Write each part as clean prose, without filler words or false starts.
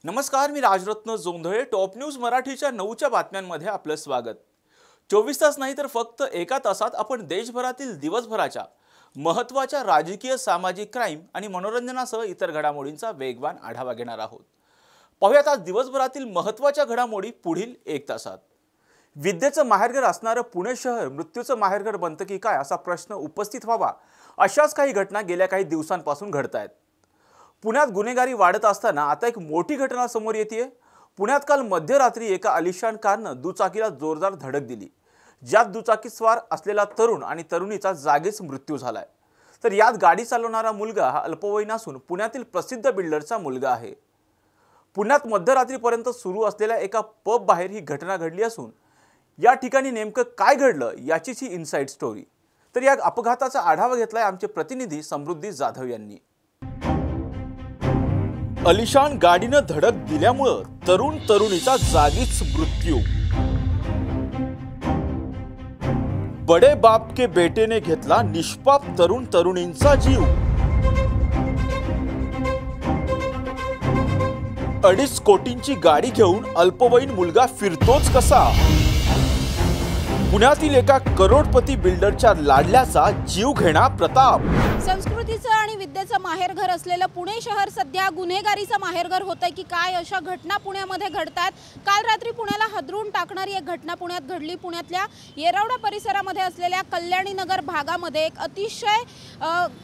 नमस्कार, मी Rajratna Jondhale. Top news मराठीच्या 9च्या बातम्यांमध्ये आपलं स्वागत। 24 तास नाही तर फक्त एका तासात आपण देशभरातील दिवसभराच्या महत्त्वाच्या राजकीय, सामाजिक, क्राइम आणि मनोरंजनासह इतर घडामोडींचा वेगवान आढावा घेणार आहोत। पाहूयात आज दिवसभरातील महत्त्वाच्या घडामोडी पुढील 1 तासात। विद्येचं माहेरघर असणारं पुणे शहर मृत्यूचं माहेरघर बनतं की काय असा प्रश्न उपस्थित व्हावा, अशाच काही घटना गेल्या काही दिवसांपासून घडतायत। पुण्यात गुन्हेगारी वाढत असताना आता एक मोठी घटना समोर येते। पुण्यात काल मध्यरात्री एका आलिशान कारनं दुचाकीला जोरदार धडक दिली, ज्यात दुचाकी स्वार असलेला तरुण आणि तरुणीचा जागीच मृत्यू झालाय। तर यात गाडी चालवणारा मुलगा हा अल्पवयीन असून पुण्यातील प्रसिद्ध बिल्डरचा मुलगा आहे। पुण्यात मध्यरात्रीपर्यंत सुरू असलेल्या एका पब बाहेर ही घटना घडली असून या ठिकाणी नेमकं काय घडलं याचीच ही इनसाइड स्टोरी। तर या अपघाताचा आढावा घेतलाय आमचे प्रतिनिधी समृद्धी जाधव यांनी। अलिशान गाडीनं धडक दिल्यामुळे तरुण तरुणीचा जागीच मृत्यू। बडे बाप के बेटे ने घेतला निष्पाप तरुण तरुणींचा जीव। 2.5 कोटींची गाडी घेऊन अल्पवयीन मुलगा फिरतोच कसा। पुण्यातील एका करोडपती बिल्डरच्या लाडल्याचा जीव घेणा प्रताप। संस्कृतीचं आणि विद्येचं माहेरघर असलेलं पुणे शहर सध्या गुन्हेगारीचं माहेरघर होतंय की काय, अशा घटना पुण्यामध्ये घडतात। काल रात्री पुण्याला हादरून टाकणारी एक घटना पुण्यात घडली। पुण्यातल्या येरवडा परिसरामध्ये असलेल्या कल्याणी नगर भागामध्ये एक अतिशय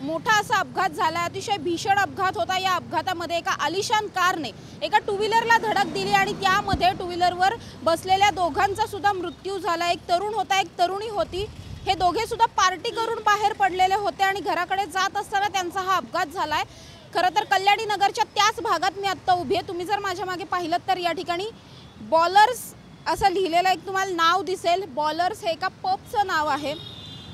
मोठा असा अपघात झाला। अतिशय भीषण अपघात होता। या अपघातामध्ये एका आलिशान कारने एका टू व्हीलरला धडक दिली आणि त्यामध्ये टू व्हीलरवर बसलेल्या दोघांचा सुद्धा मृत्यू झाला। एक तरुण होता, एक तरुणी होती। हे दोघे सुद्धा पार्टी करून बाहेर पडलेले होते आणि घराकडे जात असताना त्यांचा हा अपघात झालाय। खरं तर कल्याणी नगरच्या त्याच भागात मी आता उभी आहे। तुम्ही जर माझ्या मागे पाहिलं तर या ठिकाणी बॉलर्स असं लिहिलेलं एक तुम्हाला नाव दिसेल। बॉलर्स हे एका पबचं नाव आहे।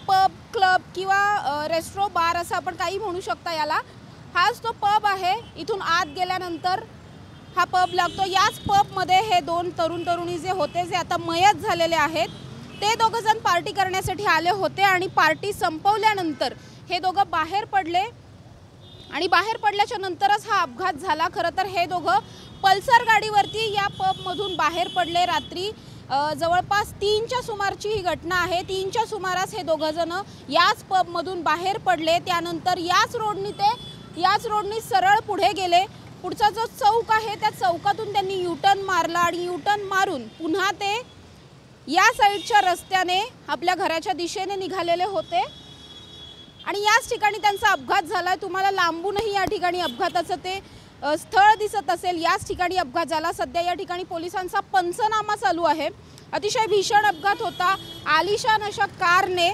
पब, क्लब किंवा रेस्ट्रो बार असं आपण काही म्हणू शकता याला। हाच तो पब आहे। इथून आत गेल्यानंतर हा पब लागतो। याच पबमध्ये हे दोन तरुण तरुणी जे होते, जे आता मयत झालेले आहेत, ते दोघं जण पार्टी करण्यासाठी आले होते आणि पार्टी संपवल्यानंतर हे दोघं बाहेर पडले आणि बाहेर पडल्याच्या नंतरच हा अपघात झाला। खरं तर हे दोघं पल्सर गाडीवरती या पबमधून बाहेर पडले। रात्री जवळपास 3च्या सुमारची ही घटना आहे। 3च्या सुमारास हे दोघं जण याच पबमधून बाहेर पडले। त्यानंतर याच रोडनी सरळ पुढे गेले। पुढचा जो चौक आहे त्या चौकातून त्यांनी यूटर्न मारला आणि यूटर्न मारून पुन्हा ते या साइडच्या रस्त्याने आपल्या घराच्या दिशेने निघालेले होते आणि याच ठिकाणी त्यांचा अपघात झाला। तुम्हाला लांबूनही या ठिकाणी अपघाताचं ते स्थळ दिसत असेल। याच ठिकाणी अपघात झाला। सध्या या ठिकाणी पोलिसांचा पंचनामा चालू आहे। अतिशय भीषण अपघात होता। आलिशान अशा कारने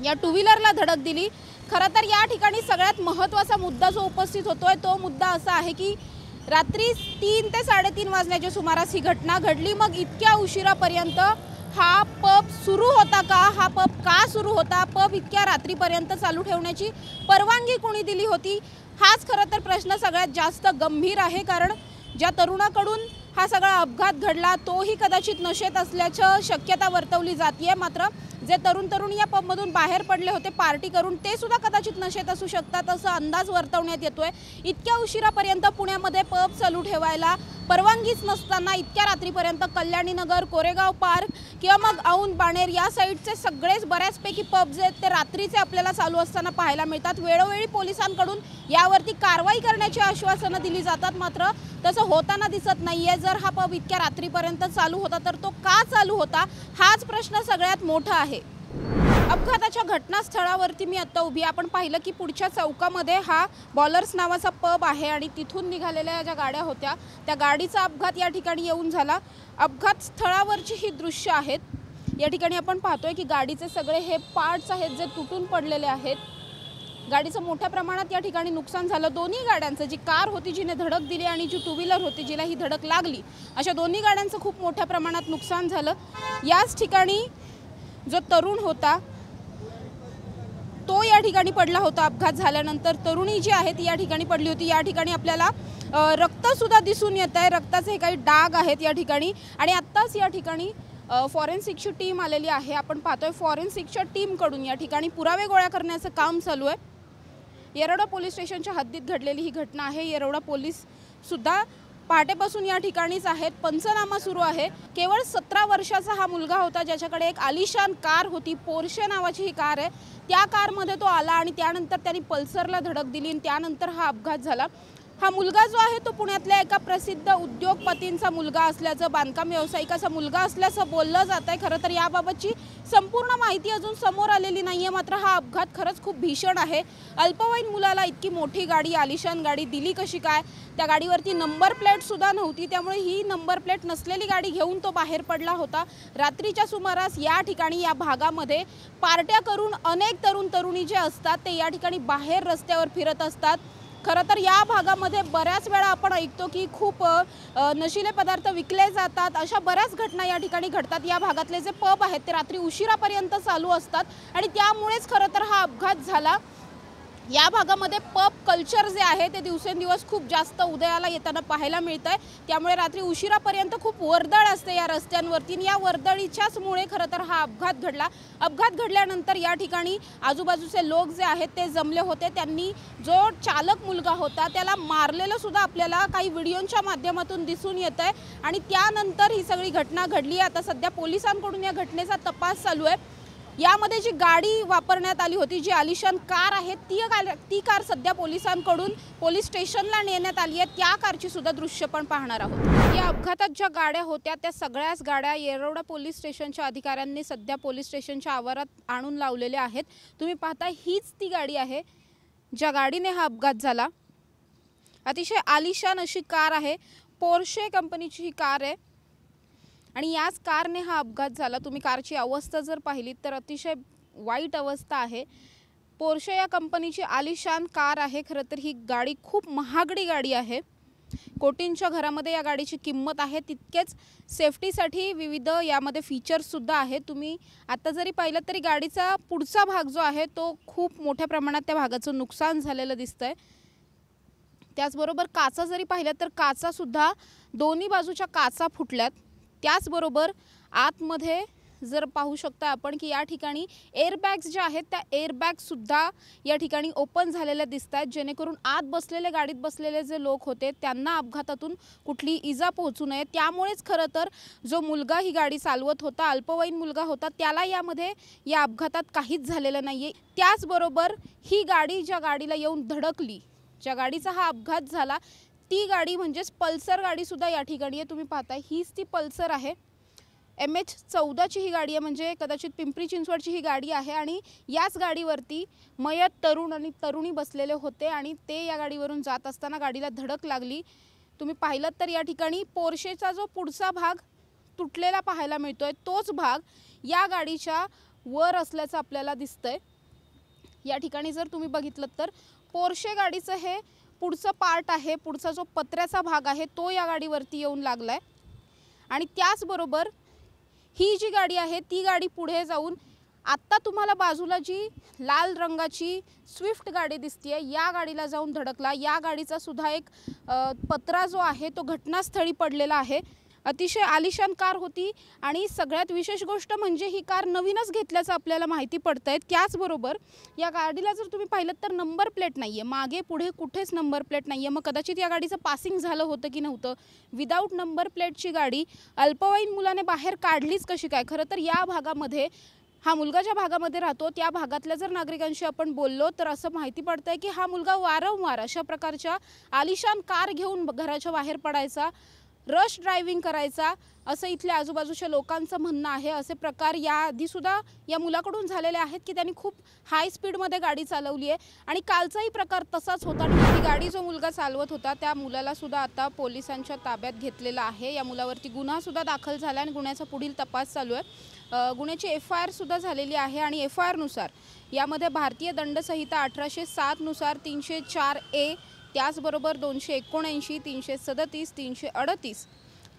या टू व्हीलरला धडक दिली। खरं तर या ठिकाणी सगळ्यात महत्त्वाचा मुद्दा जो उपस्थित होतोय तो मुद्दा असा आहे की रात्री 3 ते 3:30 वाजण्याच्या सुमारास ही घटना घडली। मग इतक्या उशिरापर्यंत हा पब सुरू होता का? हा पब का सुरू होता? पब इतक्या रात्रीपर्यंत चालू ठेवण्याची परवानगी कोणी दिली होती? हाच खरं तर प्रश्न सगळ्यात जास्त गंभीर आहे। कारण ज्या तरुणाकडून हा सगळा अपघात घडला तोही कदाचित नशेत असल्याची शक्यता वर्तवली जाते। मात्र जे तरुणी या पबमधून बाहेर पडले होते पार्टी करून, ते सुद्धा कदाचित नशेत असू शकतात असा अंदाज वर्तवण्यात येतोय। इतक्या उशिरापर्यंत पुण्यामध्ये पब चालू ठेवायला परवानगीच नसताना इतक्या रात्रीपर्यंत कल्याणी नगर, कोरेगाव पार्क किंवा मग औंध, बाणेर या साईडचे सगळेच बऱ्याचपैकी पब जे आहेत ते रात्रीचे आपल्याला चालू असताना पाहायला मिळतात। वेळोवेळी पोलिसांकडून यावरती कारवाई करण्याची आश्वासनं दिली जातात, मात्र तसं होताना दिसत नाहीये। जर हा पब इतक्या रात्रीपर्यंत चालू होता तर तो का चालू होता, हाच प्रश्न सगळ्यात मोठा आहे। अपघाताच्या घटनास्थळावरती मी आता उभी आहे। आपण पाहिलं की पुढच्या चौकामध्ये हा बॉलर्स नावाचा पब आहे आणि तिथून निघालेल्या ज्या गाड्या होत्या त्या गाडीचा अपघात या ठिकाणी येऊन झाला। अपघात स्थळावरची ही दृश्य आहेत। या ठिकाणी आपण पाहतोय की गाडीचे सगळे हे पार्ट्स आहेत जे तुटून पडलेले आहेत। गाडीचं मोठ्या प्रमाणात या ठिकाणी नुकसान झालं। दोन्ही गाड्यांचं, जी कार होती जिने धडक दिली आणि जी टू व्हीलर होती जिला ही धडक लागली, अशा दोन्ही गाड्यांचं खूप मोठ्या प्रमाणात नुकसान झालं। याच ठिकाणी जो तरुण होता तो या ठिकाणी पडला होता अपघात झाल्यानंतर। तरुणी जी आहे ती या ठिकाणी पडली होती। या ठिकाणी आपल्याला रक्त सुद्धा दिसून येत आहे। रक्ताचे काही डाग आहेत या ठिकाणी आणि आत्ताच या ठिकाणी फॉरेन्सिकची टीम आलेली आहे। आपण पाहतोय फॉरेन्सिकच्या टीमकडून या ठिकाणी पुरावे गोळा करण्याचं काम चालू आहे। येरवडा पोलीस स्टेशनच्या हद्दीत घडलेली ही घटना आहे। येरवडा पोलीस सुद्धा पहाटेपासून या ठिकाणीच आहेत। पंचनामा सुरू आहे। केवळ 17 वर्षाचा हा मुलगा होता ज्याच्याकडे एक आलिशान कार होती, पोर्शे नावाची ही कार आहे। त्या कारमध्ये तो आला आणि त्यानंतर त्यांनी पल्सरला धडक दिली आणि त्यानंतर हा अपघात झाला। हा मुलगा जो आहे तो पुण्यातल्या एका प्रसिद्ध उद्योगपतींचा मुलगा असल्याचं, बांधकाम व्यावसायिकाचा मुलगा असल्याचं बोललं जात आहे। खरं तर याबाबतची संपूर्ण माहिती अजून समोर आलेली नाहीये। मात्र हा अपघात खरंच खूप भीषण आहे। अल्पवयीन मुलाला इतकी मोठी गाडी, आलिशान गाडी दिली कशी काय? त्या गाडीवरती नंबर प्लेट सुद्धा नव्हती, त्यामुळे ही नंबर प्लेट नसलेली गाडी घेऊन तो बाहेर पडला होता। रात्रीच्या सुमारास या ठिकाणी या भागामध्ये पार्ट्या करून अनेक तरुणी जे असतात ते या ठिकाणी बाहेर रस्त्यावर फिरत असतात। खरं तर या भागामध्ये बऱ्याच वेळा आपण ऐकतो की खूप नशिले पदार्थ विकले जातात, अशा बऱ्याच घटना या ठिकाणी घडतात। या भागातले जे पब आहेत ते रात्री उशिरापर्यंत चालू असतात आणि त्यामुळेच खरं तर हा अपघात झाला। या भागामध्ये पब कल्चर जे आहे ते दिवसेंदिवस खूप जास्त उदयाला येताना पाहायला मिळतंय। त्यामुळे रात्री उशिरापर्यंत खूप वर्दळ असते या रस्त्यांवरती आणि या वर्दळीच्याच मुळे खरं तर हा अपघात घडला। अपघात घडल्यानंतर या ठिकाणी आजूबाजूचे लोक जे आहेत ते जमले होते। त्यांनी जो चालक मुलगा होता त्याला मारलेलं सुद्धा आपल्याला काही व्हिडिओच्या माध्यमातून दिसून येतंय आणि त्यानंतर ही सगळी घटना घडली। आता सध्या पोलिसांकडून या घटनेचा तपास चालू आहे। यामध्ये जी गाडी वापरण्यात आली होती, जी आलिशान कार आहे ती कार सध्या पोलिसांकडून पोलीस स्टेशनला नेण्यात आली आहे। त्या कारची सुद्धा दृश्य पण पाहणार आहोत। या अपघातात ज्या गाड्या होत्या त्या सगळ्याच गाड्या येरवडा पोलीस स्टेशनच्या अधिकाऱ्यांनी सध्या पोलीस स्टेशनच्या आवारात आणून लावलेल्या आहेत। तुम्ही पाहता हीच ती गाडी आहे ज्या गाडीने हा अपघात झाला। अतिशय आलिशान अशी कार आहे, पोर्शे कंपनीची ही कार आहे आणि याच कारने हा अपघात झाला। तुम्ही कारची अवस्था जर पाहिली तर अतिशय वाईट अवस्था आहे। पोर्शे या कंपनीची आलिशान कार आहे। खरं तर ही गाडी खूप महागडी गाडी आहे। कोटींच्या घरामध्ये या गाडीची किंमत आहे। तितकेच सेफ्टीसाठी विविध यामध्ये फीचर्स सुद्धा आहेत। तुम्ही आता जरी पाहिलं तरी गाडीचा पुढचा भाग जो आहे तो खूप मोठ्या प्रमाणात त्या भागाचं नुकसान झालेलं दिसतंय। त्याचबरोबर काचा जरी पाहिल्या तर काचा सुद्धा दोन्ही बाजूच्या काचा फुटल्यात। त्याचबरोबर आतमध्ये जर पाहू शकता आपण की या ठिकाणी एअरबॅग्स जे आहेत त्या एअरबॅग सुद्धा या ठिकाणी ओपन झालेल्या दिसत आहेत, जेणेकरून आत बसलेले, गाडीत बसलेले जे लोक होते त्यांना अपघातातून कुठली इजा पोहोचू नये। त्यामुळेच खरं तर जो मुलगा ही गाडी चालवत होता, अल्पवयीन मुलगा होता, त्याला यामध्ये या अपघातात काहीच झालेलं नाहीये। त्याचबरोबर ही गाडी ज्या गाडीला येऊन धडकली, ज्या गाडीचा हा अपघात झाला, ती गाडी म्हणजेच पल्सर गाडी सुद्धा या ठिकाणी आहे। तुम्ही पाहताय हीच ती पल्सर आहे। MH14ची ही गाडी आहे, म्हणजे कदाचित पिंपरी चिंचवडची ही गाडी आहे आणि याच गाडीवरती मयत तरुण आणि तरुणी बसलेले होते आणि ते या गाडीवरून जात असताना गाडीला धडक लागली। तुम्ही पाहिलं तर या ठिकाणी पोर्शेचा जो पुढचा भाग तुटलेला पाहायला मिळतोय तोच भाग या गाडीच्या वर असल्याचं आपल्याला दिसतंय। या ठिकाणी जर तुम्ही बघितलं तर पोर्शे गाडीचं हे पुढचं पार्ट आहे, पुढचा जो पत्र्याचा भाग आहे तो या गाडीवरती येऊन लागलाय आणि त्याचबरोबर ही जी गाडी आहे ती गाडी पुढे जाऊन आत्ता तुम्हाला बाजूला जी लाल रंगाची स्विफ्ट गाडी दिसतेय या गाडीला जाऊन धडकला। या गाडीचा सुद्धा एक पत्रा जो आहे तो घटनास्थळी पडलेला आहे। अतिशय आलिशान कार होती आणि सगळ्यात विशेष गोष्ट म्हणजे ही कार नवीनच घेतल्याचं आपल्याला माहिती पडतंय। त्याचबरोबर या गाडीला जर तुम्ही पाहिलं तर नंबर प्लेट नाहीये, मागे पुढे कुठेच नंबर प्लेट नाहीये। मग कदाचित या गाडीचं पासिंग झालं होतं की नव्हतं। विदाऊट नंबर प्लेटची गाडी अल्पवयीन मुलाने बाहेर काढलीच कशी काय? खरं तर या भागामध्ये हा मुलगा ज्या भागामध्ये राहतो त्या भागातल्या जर नागरिकांशी आपण बोललो तर असं माहिती पडतंय की हा मुलगा वारंवार अशा प्रकारच्या आलिशान कार घेऊन घराच्या बाहेर पडायचा, रश ड्रायव्हिंग करायचा, असं इथल्या आजूबाजूच्या लोकांचं म्हणणं आहे। असे प्रकार याआधी सुद्धा या मुलाकडून झालेले आहेत की त्यांनी खूप हाय स्पीडमध्ये गाडी चालवली आहे आणि कालचाही प्रकार तसाच होता। ही गाडी जो मुलगा चालवत होता त्या मुलाला सुद्धा आता पोलिसांच्या ताब्यात घेतलेलं आहे। या मुलावरती गुन्हा सुद्धा दाखल झाला आणि गुन्ह्याचा पुढील तपास चालू आहे। गुन्ह्याची FIR सुद्धा झालेली आहे आणि FIR नुसार यामध्ये भारतीय दंडसंहिता 1807 नुसार 304A, त्याचबरोबर 279, 337, 338,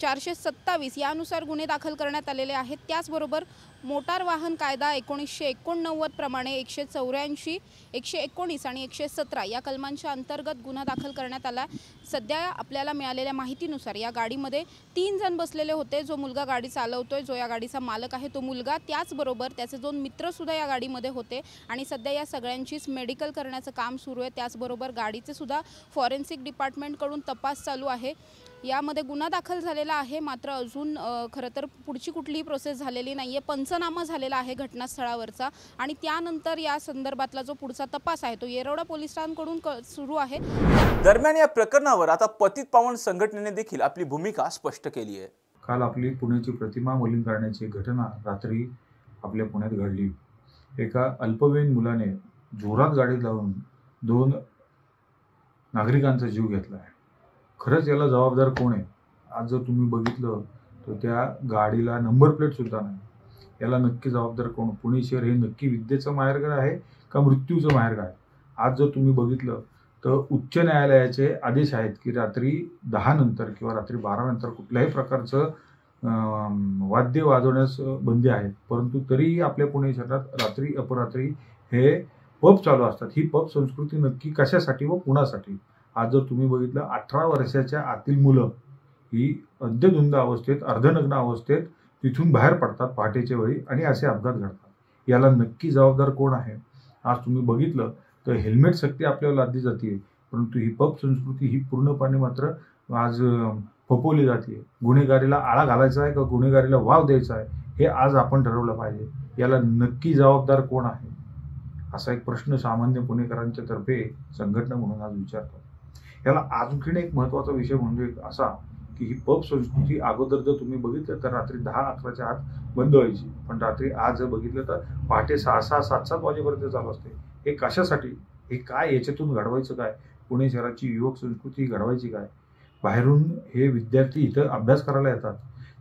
427 यानुसार गुन्हे दाखल करण्यात आलेले आहेत। त्याचबरोबर मोटार वाहन कायदा 1989 प्रमाणे 184, 119 आणि 117 या कलमांच्या अंतर्गत गुन्हा दाखल करण्यात आला। सध्या आपल्याला मिळालेल्या माहितीनुसार या गाडीमध्ये 3 जण बसलेले होते। जो मुलगा गाडी चालवतोय, जो या गाडीचा मालक आहे तो मुलगा, त्याचबरोबर त्याचे 2 मित्र सुद्धा या गाडीमध्ये होते आणि सध्या या सगळ्यांचीच मेडिकल करण्याचं काम सुरू आहे। त्याचबरोबर गाडीचे सुद्धा फॉरेन्सिक डिपार्टमेंटकडून तपास चालू आहे। यामध्ये गुन्हा दाखल झालेला आहे, मात्र अजून खरं तर पुढची कुठलीही प्रोसेस झालेली नाही आहे. पंचनामा झालेला आहे घटनास्थळावरचा आणि त्यानंतर या संदर्भातला जो पुढचा तपास आहे तो येरवडा पोलिसांकडून सुरू आहे. दरम्यान या प्रकरणावर आता पतित पावन संघटनेने देखील आपली भूमिका स्पष्ट केली आहे. काल आपली पुण्याची प्रतिमा मलिन करण्याची घटना रात्री आपल्या पुण्यात घडली. एका अल्पवयीन मुलाने जोरात गाडी लावून 2 नागरिकांचा जीव घेतला आहे. खरंच याला जबाबदार कोण आहे? आज जर तुम्ही बघितलं तर त्या गाडीला नंबर प्लेट सुद्धा नाही. याला नक्की जबाबदार कोण? पुणे शहर हे नक्की विद्येचं माहेरघर आहे का मृत्यूचं माहेरघर आहे? आज जर तुम्ही बघितलं तर उच्च न्यायालयाचे आदेश आहेत की रात्री 10 नंतर किंवा रात्री 12 नंतर कुठल्याही प्रकारचं वाद्य वाजवण्यास बंदी आहे. परंतु तरीही आपल्या पुणे शहरात रात्री अपरात्री हे पब चालू असतात. ही पब संस्कृती नक्की कशासाठी व कुणासाठी? आज जर तुम्ही बघितलं 18 वर्षाच्या आतील मुलं ही अद्यधुंद अवस्थेत अर्धनग्न अवस्थेत तिथून बाहेर पडतात पहाटेच्या वेळी आणि असे अपघात घडतात. याला नक्की जबाबदार कोण आहे? आज तुम्ही बघितलं तर हेल्मेट सक्ती आपल्याला लादली जाते, परंतु ही पब संस्कृती ही पूर्णपणे मात्र आज फोपवली जाते. गुन्हेगारीला आळा घालायचा आहे का गुन्हेगारीला वाव द्यायचा आहे हे आज आपण ठरवलं पाहिजे. याला नक्की जबाबदार कोण आहे असा एक प्रश्न सामान्य पुणेकरांच्या तर्फे संघटना म्हणून आज विचारतो. याला आणखीन एक महत्त्वाचा विषय म्हणजे असा की ही पब संस्कृती अगोदर जर तुम्ही बघितलं तर रात्री 10-11च्या आत बंद व्हायची, पण रात्री आज जर बघितलं तर पहाटे 6-6, 7-7 वाजेपर्यंत चालू असते. हे कशासाठी? हे काय? याच्यातून घडवायचं काय? पुणे शहराची युवक संस्कृती घडवायची काय? बाहेरून हे विद्यार्थी इथं अभ्यास करायला येतात,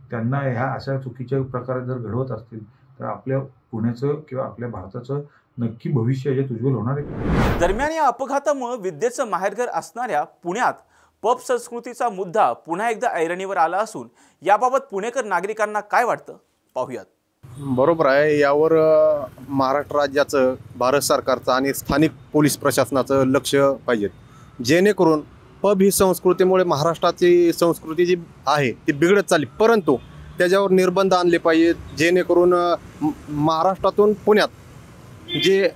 त्यांना ह्या अशा चुकीच्या प्रकारे जर घडवत असतील तर आपल्या पुण्याचं किंवा आपल्या भारताचं नक्की भविष्य याच्यात उज्ज्वल होणार आहे. दरम्यान या अपघातामुळे विद्येचं माहेरघर असणाऱ्या पुण्यात पब संस्कृतीचा मुद्दा पुन्हा एकदा ऐरणीवर आला असून याबाबत पुणेकर नागरिकांना काय वाटतं पाहूयात. बरोबर आहे. यावर महाराष्ट्र राज्याचं, भारत सरकारचं आणि स्थानिक पोलीस प्रशासनाचं लक्ष पाहिजे, जेणेकरून पब ही संस्कृतीमुळे महाराष्ट्राची संस्कृती जी आहे ती बिघडत चालली, परंतु त्याच्यावर निर्बंध आणले पाहिजेत, जेणेकरून महाराष्ट्रातून पुण्यात जे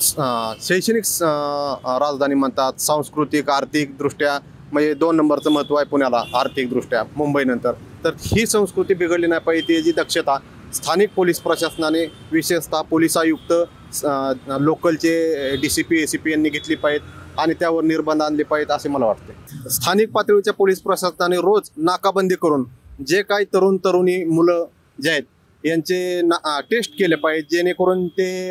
शैक्षणिक राजधानी म्हणतात, सांस्कृतिक आर्थिकदृष्ट्या म्हणजे 2 नंबरचं महत्त्व आहे पुण्याला आर्थिकदृष्ट्या मुंबईनंतर, तर ही संस्कृती बिघडली नाही पाहिजे. याची दक्षता स्थानिक पोलीस प्रशासनाने विशेषतः पोलीस आयुक्त, लोकलचे DCP ACP यांनी घेतली पाहिजेत आणि त्यावर निर्बंध आणले पाहिजेत असे मला वाटते. स्थानिक पातळीच्या पोलीस प्रशासनाने रोज नाकाबंदी करून जे काही तरुण तरुणी मुलं जे आहेत यांचे टेस्ट केले पाहिजे, जेणेकरून ते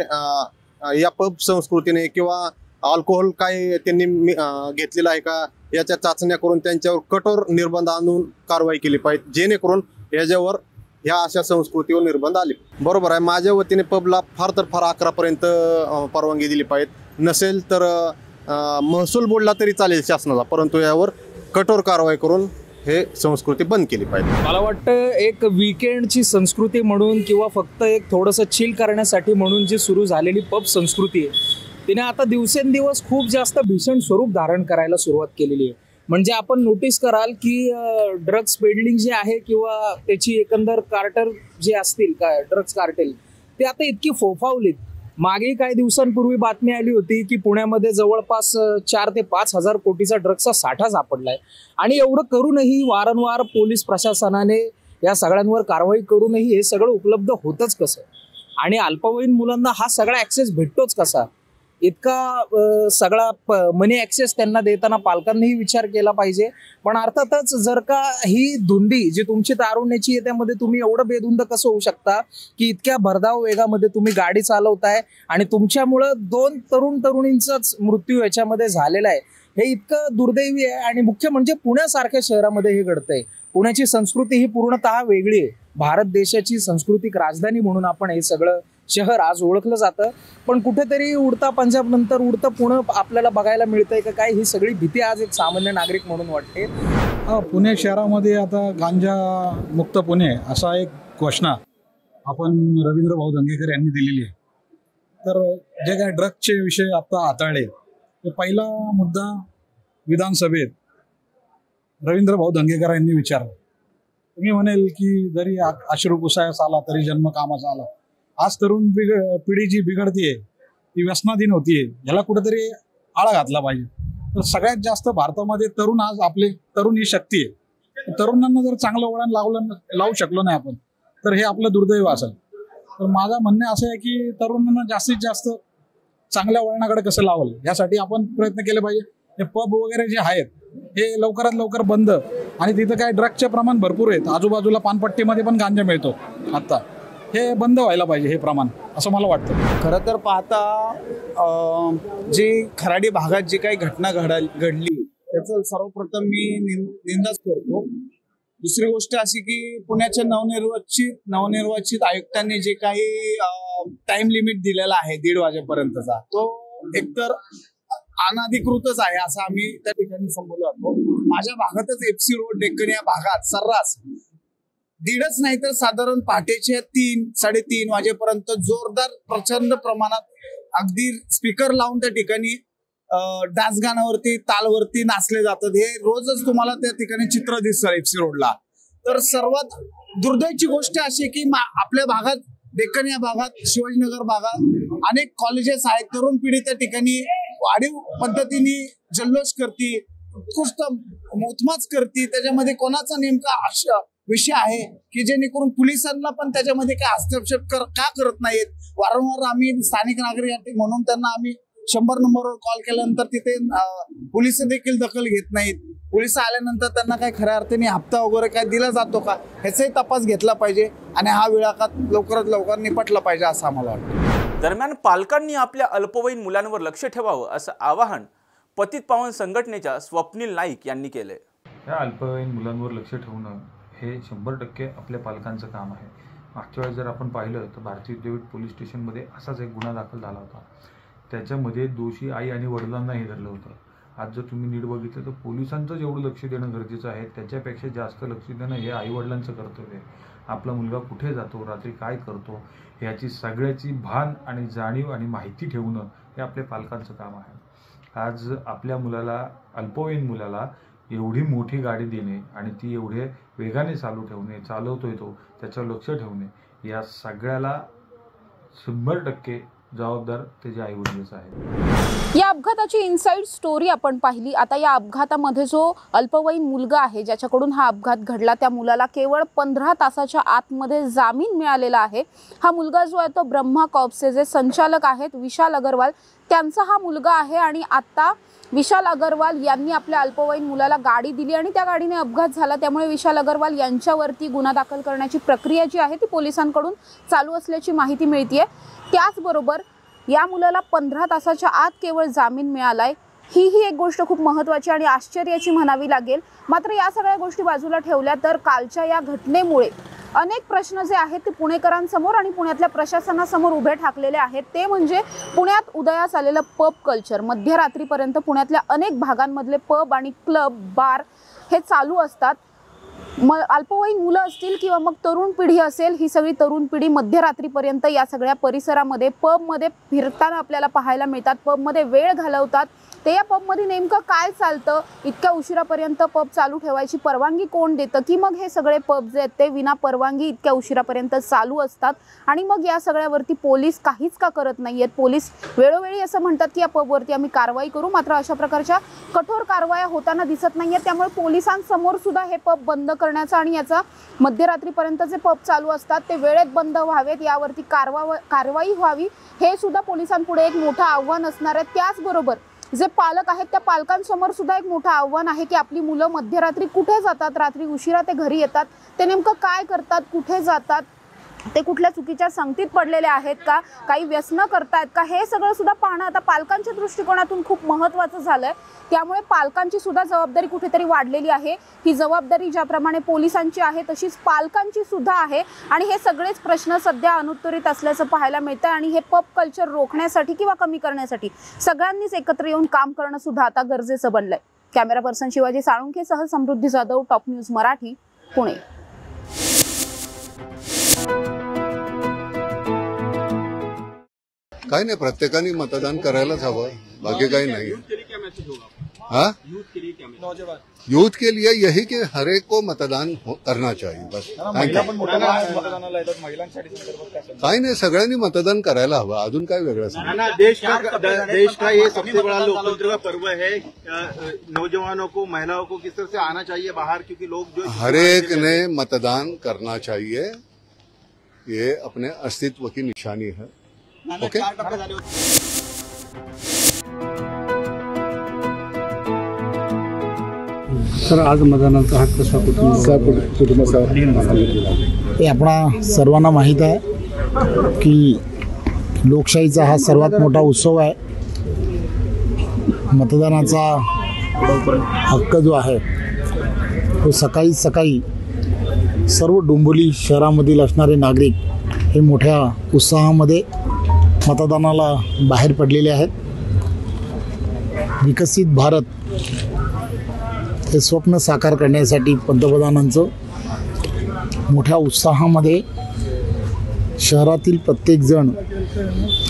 या पब संस्कृतीने किंवा अल्कोहोल काय त्यांनी घेतलेलं आहे का याच्या चाचण्या करून त्यांच्यावर कठोर निर्बंध आणून कारवाई केली पाहिजे, जेणेकरून याच्यावर ह्या अशा संस्कृतीवर निर्बंध आले. बरोबर आहे. माझ्या वतीने पबला फार तर फार 11 पर्यंत परवानगी दिली पाहिजे. नसेल तर महसूल बोलला तरी चालेल शासनाला, परंतु यावर कठोर कारवाई करून हे संस्कृती बंद केली पाहिजे. मला वाटतं एक वीकेंडची संस्कृती म्हणून किंवा फक्त एक थोडंसं चिल करण्यासाठी म्हणून जी सुरू झालेली पब संस्कृती आहे तिने आता दिवसेंदिवस खूप जास्त भीषण स्वरूप धारण करायला सुरुवात केलेली आहे. म्हणजे आपण नोटीस कराल की ड्रग्स पेडलिंग जे आहे किंवा त्याची एकंदर कार्टर जे असतील काय ड्रग्स कार्टेल ते आता इतकी फोफावलीत. मागे काही दिवसांपूर्वी बातमी आली होती की पुण्यामध्ये जवळपास 4 ते 5 हजार कोटीचा ड्रग्सचा साठा सापडलाय आणि एवढं करूनही वारंवार पोलीस प्रशासनाने या सगळ्यांवर कारवाई करूनही हे सगळं उपलब्ध होतच कसं आणि अल्पवयीन मुलांना हा सगळा ॲक्सेस भेटतोच कसा? इतका सगळा मनी ॲक्सेस त्यांना देताना पालकांनीही विचार केला पाहिजे. पण अर्थातच जर का ही धुंदी जी तुमची तारुण्याची आहे त्यामध्ये तुम्ही एवढं बेधुंद कसं होऊ शकता की इतक्या भरधाव वेगामध्ये तुम्ही गाडी चालवताय आणि तुमच्यामुळं 2 तरुण तरुणींचाच मृत्यू याच्यामध्ये झालेला आहे. हे इतकं दुर्दैवी आहे आणि मुख्य म्हणजे पुण्यासारख्या शहरामध्ये हे घडतंय. पुण्याची संस्कृती ही पूर्णतः वेगळी आहे. भारत देशाची सांस्कृतिक राजधानी म्हणून आपण हे सगळं शहर आज ओळखलं जातं, पण कुठेतरी उडता पंजाब नंतर उडतं पुणे आपल्याला बघायला मिळतंय का काय? ही सगळी भीती आज एक सामान्य नागरिक म्हणून वाटते. पुणे शहरामध्ये आता गांजा मुक्त पुणे असा एक घोषणा आपण रवींद्र भाऊ दंगेकर यांनी दिलेली आहे. तर जे काय ड्रग्सचे विषय आता हाताळले ते पहिला मुद्दा विधानसभेत रवींद्र भाऊ दंगेकर यांनी विचारला. तुम्ही म्हणेल की जरी अश्रू पुसायस आला तरी जन्म कामाचा आला. आज तरुण पिढी जी बिघडतीये ती व्यसनाधीन होतीये, याला कुठेतरी आळा घातला पाहिजे. तर सगळ्यात जास्त भारतामध्ये तरुण आज आपले तरुण ही शक्ती आहे. तरुणांना जर चांगलं वळण लावू शकलो नाही आपण तर हे आपलं दुर्दैव असेल. तर माझं म्हणणं असं आहे की तरुणांना जास्तीत जास्त चांगल्या वळणाकडे कसं लावलं यासाठी आपण प्रयत्न केले पाहिजे. हे पब वगैरे जे आहेत हे लवकरात लवकर बंद, आणि तिथं काय ड्रगचे प्रमाण भरपूर आहेत. आजूबाजूला पानपट्टीमध्ये पण गांजा मिळतो आता, हे बंद व्हायला पाहिजे हे प्रमाण, असं मला वाटतं. खरं तर पाहता जी खराडी भागात जी काही घटना घडली त्याचं सर्वप्रथम मी निंदाच करतो. दुसरी गोष्ट अशी की पुण्याच्या नवनिर्वाचित आयुक्तांनी जे काही टाइम लिमिट दिलेला आहे 1:30 वाजेपर्यंतचा, तो एकतर अनधिकृतच आहे असं आम्ही त्या ठिकाणी समजलो जातो. माझ्या भागातच एफसी रोड डेक्कन या भागात सर्रास 1:30 नाही तर साधारण पहाटेच्या 3-3:30 वाजेपर्यंत जोरदार प्रचंड प्रमाणात अगदी स्पीकर लावून त्या ठिकाणी डान्स गाण्यावरती तालवरती नाचले जातात. हे रोजच तुम्हाला त्या ठिकाणी चित्र दिसतं एफसी रोडला. तर सर्वात दुर्दैवाची गोष्ट अशी की आपल्या भागात डेक्कन या भागात शिवाजीनगर भागात अनेक कॉलेजेस आहेत. तरुण पिढी त्या ठिकाणी वाढीव पद्धतीने जल्लोष करते, उत्कृष्ट मोजमाच करते. त्याच्यामध्ये कोणाचा नेमका विषय आहे की जेणेकरून पोलिसांना पण त्याच्यामध्ये काय हस्तक्षेप का करत नाहीत. वारंवार आम्ही स्थानिक नागरिक म्हणून त्यांना आम्ही 100 नंबरवर कॉल केल्यानंतर तिथे पोलिस देखील दखल घेत नाहीत. पोलिस आल्यानंतर त्यांना काय खऱ्या अर्थाने हप्ता वगैरे काय दिला जातो का ह्याचाही तपास घेतला पाहिजे आणि हा वेळाकात लवकरात लवकर निपटला पाहिजे असं आम्हाला वाटतं. दरम्यान पालकांनी आपल्या अल्पवयीन मुलांवर लक्ष ठेवावं असं आवाहन पतित पावन संघटनेच्या स्वप्नील नाईक यांनी केलंय. या अल्पवयीन मुलांवर लक्ष ठेवणं हे 100% आपल्या पालकांचं काम आहे. मागच्या वेळेस जर आपण पाहिलं तर भारतीय विद्यापीठ पोलीस स्टेशनमध्ये असाच एक गुन्हा दाखल झाला होता. त्याच्यामध्ये दोषी आई आणि वडिलांनाही धरलं होतं. आज जर तुम्ही नीट बघितलं तर पोलिसांचं जेवढं लक्ष देणं गरजेचं आहे त्याच्यापेक्षा जास्त लक्ष देणं हे आईवडिलांचं कर्तव्य आहे. आपला मुलगा कुठे जातो, रात्री काय करतो याची सगळ्याची भान आणि जाणीव आणि माहिती ठेवणं हे आपल्या पालकांचं काम आहे. आज आपल्या मुलाला, अल्पवयीन मुलाला एवढी मोठी गाडी देणे आणि ती एवढे वेगाने ठेवणे, चालवतोय तो त्याच्यावर लक्ष ठेवणे, या सगळ्याला 100% जबाबदार त्याचे आई वडीलच आहेत. या अपघाताची इनसाइड स्टोरी आपण पाहिली. आता या अपघातामध्ये जो अल्पवयीन मुलगा आहे ज्याच्याकडून हा अपघात घडला त्या मुलाला केवळ 15 तासाच्या आतमध्ये जामीन मिळालेला आहे. हा मुलगा जो आहे तो ब्रह्मा कॉर्प्सचे जे संचालक आहेत विशाल अग्रवाल त्यांचा हा मुलगा आहे. आणि आता विशाल अग्रवाल यांनी आपल्या अल्पवयीन मुलाला गाडी दिली आणि त्या गाडीने अपघात झाला. त्यामुळे विशाल अग्रवाल यांच्यावरती गुन्हा दाखल करण्याची प्रक्रिया जी आहे ती पोलिसांकडून चालू असल्याची माहिती मिळते. त्याचबरोबर या मुलाला 15 तासाच्या आत केवळ जामीन मिळालाय. ही एक गोष्ट खूप महत्त्वाची आणि आश्चर्याची म्हणावी लागेल. मात्र या सगळ्या गोष्टी बाजूला ठेवल्या तर कालच्या या घटनेमुळे अनेक प्रश्न जे आहेत ते पुणेकरांसमोर आणि पुण्यातल्या प्रशासनासमोर उभे ठाकलेले आहेत. ते म्हणजे पुण्यात उदयास आलेलं पब कल्चर. मध्यरात्रीपर्यंत पुण्यातल्या अनेक भागांमधले पब आणि क्लब, बार हे चालू असतात. अल्पवयीन मुलं असतील किंवा मग तरुण पिढी असेल, ही सगळी तरुण पिढी मध्यरात्रीपर्यंत या सगळ्या परिसरामध्ये पबमध्ये फिरताना आपल्याला पाहायला मिळतात. पबमध्ये वेळ घालवतात. ते या पबमध्ये नेमकं काय चालतं, इतक्या उशिरापर्यंत पब चालू ठेवायची परवानगी कोण देतं, की मग हे सगळे पब जे आहेत ते विना परवानगी इतक्या उशिरापर्यंत चालू असतात. आणि मग या सगळ्यावरती पोलीस काहीच का करत नाही आहेत. पोलीस वेळोवेळी असं म्हणतात की या पबवरती आम्ही कारवाई करू, मात्र अशा प्रकारच्या कठोर कारवाया होताना दिसत नाही आहेत. त्यामुळे पोलिसांसमोर सुद्धा हे पब बंद करण्याचा आणि याचा मध्यरात्रीपर्यंत जे पब चालू असतात ते वेळेत बंद व्हावेत, यावरती कारवाई व्हावी, हे सुद्धा पोलिसांपुढे एक मोठं आव्हान असणार आहे. त्याचबरोबर जे पालक आहेत त्या पालकांसमोर सुद्धा एक मोठं आव्हान आहे की आपली मुलं मध्यरात्री कुठे जातात, रात्री उशिरा ते घरी येतात, ते नेमकं काय करतात, कुठे जातात, ते कुठल्या चुकीच्या संगतीत पडलेले आहेत का, काही व्यसनं करतायत का, हे सगळं सुद्धा पाहणं आता पालकांच्या दृष्टिकोनातून खूप महत्त्वाचं झालंय. त्यामुळे पालकांची सुद्धा जबाबदारी कुठेतरी वाढलेली आहे. ही जबाबदारी ज्याप्रमाणे पोलिसांची आहे तशीच पालकांची सुद्धा आहे. आणि हे सगळेच प्रश्न सध्या अनुत्तरित असल्याचं पाहायला मिळतं. आणि हे पब कल्चर रोखण्यासाठी किंवा कमी करण्यासाठी सगळ्यांनीच एकत्र येऊन काम करणं सुद्धा आता गरजेचं बनलंय. कॅमेरा पर्सन शिवाजी साळुंखेसह समृद्धी जाधव, टॉप न्यूज मराठी, पुणे. काही नाही, प्रत्येकाने मतदान करायलाच हवं, बाकी काही नाही. हा नौजवान यूथ के लिए यही कि हर एक को मतदान करना चाहिए बस. महिला पण मतदानाला येतात. महिलांसाठी संदर्भात काय सांगणार? काही नाही, सगळ्यांनी मतदान करायला हवं. अजून काय वेगळं सांग. देश का ये सबसे बड़ा लोकतंत्र का पर्व है. नौजवानों को, महिलाओं को किस तरह से आना चाहिए बाहर, क्योंकि लोग जो हर एक ने मतदान करना चाहिए. ये अपने अस्तित्व की निशानी है. ओके. सर, आज मतदानाचा हक्क कसा हे आपणा सर्वांना माहीत आहे की लोकशाहीचा हा सर्वात मोठा उत्सव आहे. मतदानाचा हक्क जो आहे तो सकाळी सकाळी सर्व डोंबिवली शहरामधील असणारे नागरिक हे मोठ्या उत्साहामध्ये मतदानाला बाहेर पडलेले आहेत. विकसित भारत हे स्वप्न साकार करण्यासाठी पंतप्रधानांचं मोठ्या उत्साहामध्ये शहरातील प्रत्येकजण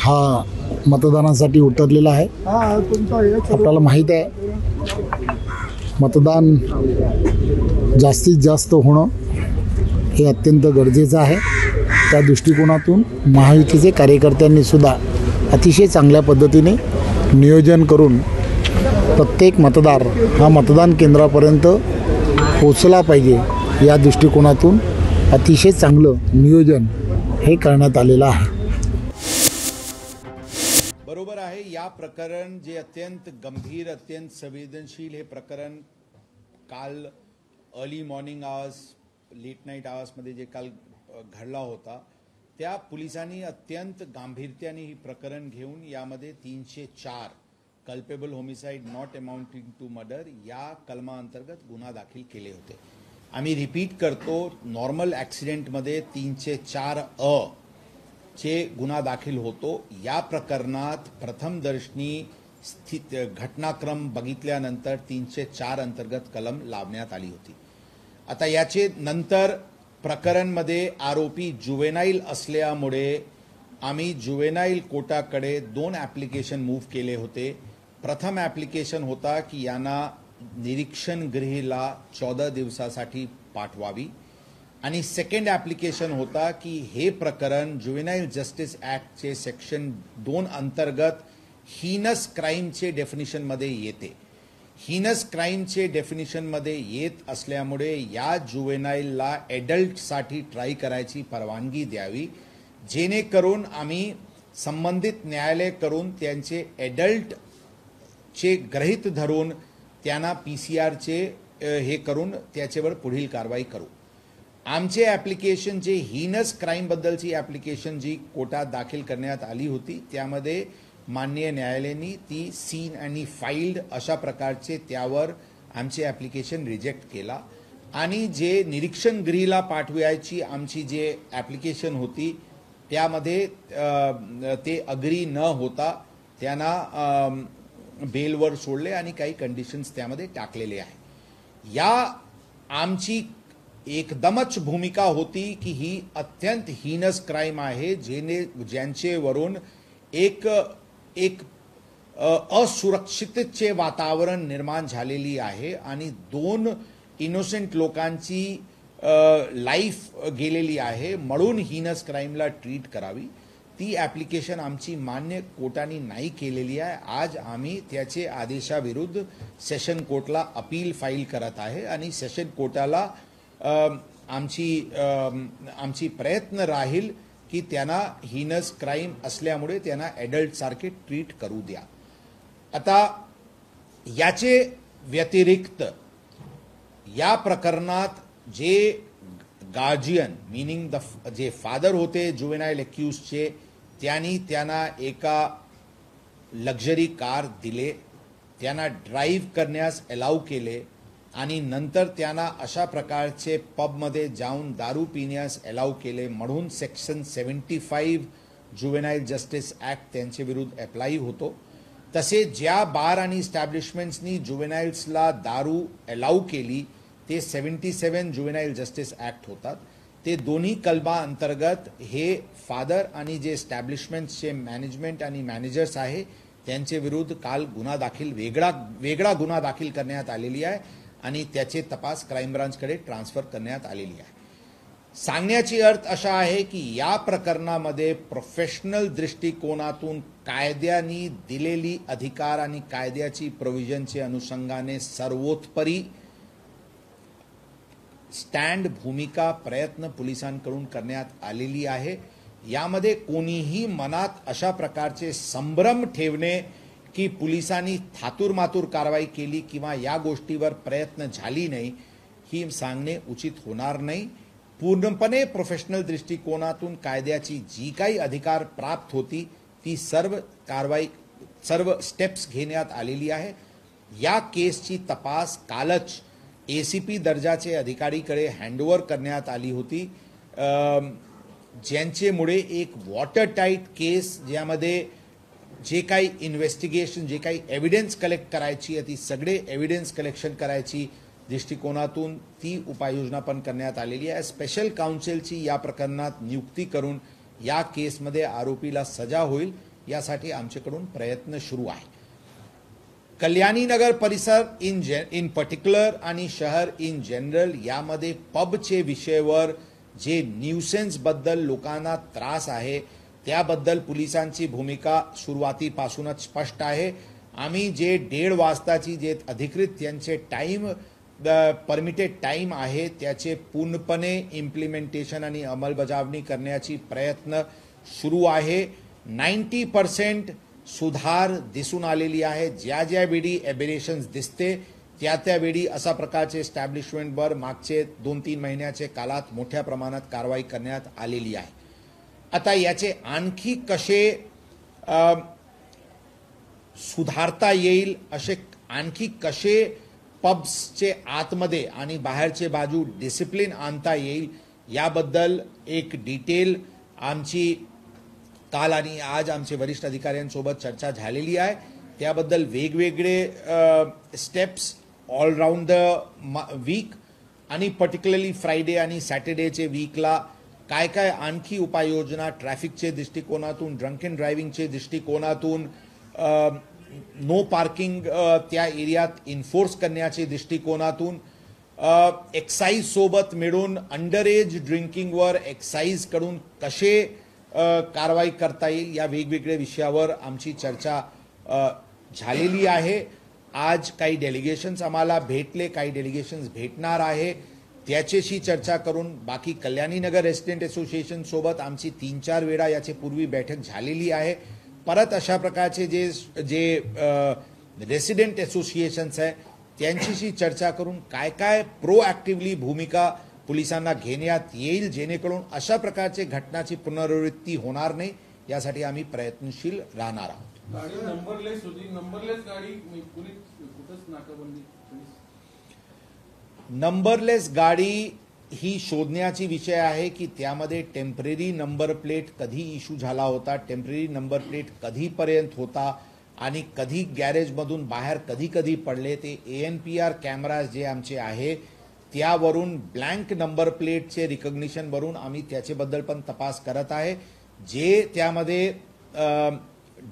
हा मतदानासाठी उतरलेला आहे. आपल्याला माहीत आहे मतदान जास्तीत जास्त होणं हे अत्यंत गरजेचं आहे. त्या दृष्टिकोनातून महायुतीचे कार्यकर्त्यांनी सुद्धा अतिशय चांगल्या पद्धतीने नियोजन करून प्रत्येक मतदार हा मतदान केंद्रापर्यंत पोचला पाहिजे या दृष्टिकोनातून अतिशय चांगलं नियोजन हे करण्यात आलेलं आहे. बरोबर आहे. या प्रकरण जे अत्यंत गंभीर, अत्यंत संवेदनशील हे प्रकरण काल early morning hours, late night आवर्समध्ये जे काल घडला होता, त्या पोलिसांनी अत्यंत गांभीर्याने ही प्रकरण घेऊन यामध्ये 304 culpable homicide not amounting to murder या कलमाअंतर्गत गुन्हा दाखल केले होते. आम्ही रिपीट करतो, नॉर्मल ॲक्सिडेंटमध्ये 304 चे गुन्हा दाखल होतो. या प्रकरणात प्रथमदर्शनी घटनाक्रम बघितल्यानंतर 304 अंतर्गत कलम लावण्यात आली होती. आता याचे नंतर प्रकरणमध्ये आरोपी जुवेनाईल असल्यामुळे आम्ही जुवेनाईल कोर्टाकडे 2 ॲप्लिकेशन मूव्ह केले होते. प्रथम ॲप्लिकेशन होता की यांना निरीक्षण गृहीला 14 दिवसासाठी पाठवावी आणि सेकंड ॲप्लिकेशन होता की हे प्रकरण जुवेनाईल जस्टिस ॲक्टचे सेक्शन 2 अंतर्गत हीनस क्राईमचे डेफिनिशनमध्ये येते. हीनस क्राईमचे डेफिनिशनमध्ये येत असल्यामुळे या जुवेनाईलला ॲडल्टसाठी ट्राय करायची परवानगी द्यावी, जेणेकरून आम्ही संबंधित न्यायालय करून त्यांचे ॲडल्टचे गृहीत धरून त्यांना PCRचे हे करून त्याच्यावर पुढील कारवाई करू. आमचे ॲप्लिकेशन जे हीनस क्राईमबद्दलची ॲप्लिकेशन जी कोर्टात दाखल करण्यात आली होती त्यामध्ये माननीय न्यायालयाने ती सीन आणि फाईल्ड अशा प्रकारचे त्यावर आमचे ॲप्लिकेशन रिजेक्ट केला आणि जे निरीक्षण गृहीला पाठवायची आमची जे ॲप्लिकेशन होती त्यामध्ये ते अग्री न होता त्यांना बेलवर सोडले आणि काही कंडिशन्स त्यामध्ये टाकलेले आहे. या आमची एकदमच भूमिका होती की ही अत्यंत हीनस क्राईम आहे, ज्यांचेवरून एक असुरक्षिततेचे वातावरण निर्माण झालेली आहे आणि 2 इनोसेंट लोकांची लाईफ गेलेली आहे, म्हणून हीनस क्राईमला ट्रीट करावी. ती ॲप्लिकेशन आमची मान्य कोर्टाने नाही केलेली आहे. आज आम्ही त्याचे आदेशाविरुद्ध सेशन कोर्टला अपील फाईल करत आहे आणि सेशन कोर्टाला आमची प्रयत्न राहील की त्यांना हीनस क्राईम असल्यामुळे त्यांना ॲडल्टसारखे ट्रीट करू द्या. आता याचे व्यतिरिक्त या प्रकरणात जे गार्जियन मिनिंग जे फादर होते जुवेनाईल एक्यूजचे, त्यांना एका लक्झरी कार दिले, त्यांना ड्राईव्ह करण्यास अलाउ केले आणि नंतर त्यांना अशा प्रकारचे पबमध्ये जाऊन दारू पिण्यास अलाउ केले, म्हणून सेक्शन 75 जुवेनाईल जस्टिस ॲक्ट त्यांच्या विरुद्ध अप्लाय होतो. तसेच ज्या बार आणि इस्टॅब्लिशमेंट्सनी जुवेनाईल्सला दारू अलाउ केली ते 77 जुवेनाईल जस्टिस ॲक्ट होतात. ते दोन्ही कलमा अंतर्गत हे फादर आणि जे इस्टॅब्लिशमेंट्सचे मॅनेजमेंट आणि मॅनेजर्स आहे त्यांचे विरुद्ध काल वेगळा गुन्हा दाखल करण्यात आलेली आहे आणि त्याचे तपास क्राईम ब्रांचकडे ट्रान्सफर करण्यात आलेली आहे. सांगण्याची अर्थ असा आहे की या प्रकरणामध्ये प्रोफेशनल दृष्टिकोनातून कायद्याने दिलेली अधिकार आणि कायद्याची प्रोव्हिजनचे अनुषंगाने सर्वोत्तरी स्टँड भूमिका प्रयत्न पोलिसांकडून करण्यात आलेली आहे. यामध्ये कोणीही मनात अशा प्रकारचे संभ्रम ठेवणे की पोलिसांनी थातूरमातूर कारवाई केली किंवा या गोष्टीवर प्रयत्न झाली नाही ही सांगणे उचित होणार नाही. पूर्णपणे प्रोफेशनल दृष्टिकोनातून कायद्याची जी काही अधिकार प्राप्त होती ती सर्व स्टेप्स घेण्यात आलेली आहे. या केसची तपास कालच ACP दर्जाचे अधिकारीकडे हँडओव्हर करण्यात आली होती, ज्यांच्यामुळे एक वॉटर टाईट केस ज्यामध्ये जे काही इन्व्हेस्टिगेशन जे काही एव्हिडन्स कलेक्ट करायची ती सगळे एव्हिडन्स कलेक्शन करायची दृष्टिकोनातून ती उपाययोजना पण करण्यात आलेली आहे. स्पेशल काउन्सिलची या प्रकरणात नियुक्ती करून या केसमध्ये आरोपीला सजा होईल यासाठी आमच्याकडून प्रयत्न सुरू आहे. कल्याणी नगर परिसर इन पर्टिक्युलर आणि शहर इन जनरल यामध्ये पबचे विषयावर जे न्यूसेन्स बद्दल लोकांना त्रास आहे त्याबद्दल पोलिसांची भूमिका सुरुवातीपासूनच स्पष्ट आहे. आम्ही जे 1:30 वाजताची जे अधिकृत त्यांचे टाइम परमिटेड टाइम आहे त्याचे पूर्णपणे इम्प्लिमेंटेशन आणि अंमलबजावणी करण्याची प्रयत्न सुरू आहे. 90% सुधार दिसून आलेली आहे. ज्या वेळी एबेरेशन्स दिसते त्या वेळी अशा प्रकारचे एस्टॅब्लिशमेंटवर मागचे 2-3 महिन्याचे काळात मोठ्या प्रमाणात कारवाई करण्यात आलेली आहे. आता याचे आणखी कसे सुधारता येईल असे आणखी कसे पब्सचे आतमध्ये आणि बाहेरचे बाजू डिसिप्लिन आणता येईल याबद्दल एक डिटेल आमची काल आणि आज आमचे वरिष्ठ अधिकाऱ्यांसोबत चर्चा झालेली आहे. त्याबद्दल वेगवेगळे स्टेप्स ऑलराऊंड द वीक आणि पर्टिक्युलरली फ्रायडे आणि सॅटर्डेचे वीकला काय काय आणखी उपाययोजना ट्रॅफिकचे दृष्टिकोनातून ड्रंक अँड ड्रायव्हिंगचे दृष्टिकोनातून नो पार्किंग त्या एरियात इन्फोर्स करण्याचे दृष्टिकोनातून एक्साईज सोबत मिळून अंडर एज ड्रिंकिंगवर एक्साईज कडून कसे कारवाई करता येईल या वेगवेगळ्या विषयावर आमची चर्चा झालेली आहे. आज काही डेलिगेशन्स आम्हाला भेटले, काही डेलिगेशन्स भेटणार आहे. त्याच्याशी चर्चा करून बाकी कल्याणी नगर रेसिडेंट असोसिएशन सोबत आमची 3-4 वेळा याचे पूर्वी बैठक झालेली आहे. परत अशा प्रकारचे जे रेसिडेंट असोसिएशन्स आहे त्यांच्याशी चर्चा करून काय काय प्रोॲक्टिव्हली भूमिका पोलिसांना घेण्यात येईल जेणेकरून अशा प्रकारचे घटनाची पुनरावृत्ती होणार नाही यासाठी आम्ही प्रयत्नशील राहणार आहोत. नंबरलेस गाडी ही शोधण्याची विषय आहे की त्यामध्ये टेम्पररी नंबर प्लेट कधी इश्यू झाला होता, टेम्पररी नंबर प्लेट कधीपर्यंत होता आणि कधी गॅरेजमधून बाहेर कधी पडले. ते ANPR कॅमेराज जे आमचे आहे त्यावरून ब्लँक नंबर प्लेटचे रिकग्निशनवरून आम्ही त्याच्याबद्दल पण तपास करत आहे. जे त्यामध्ये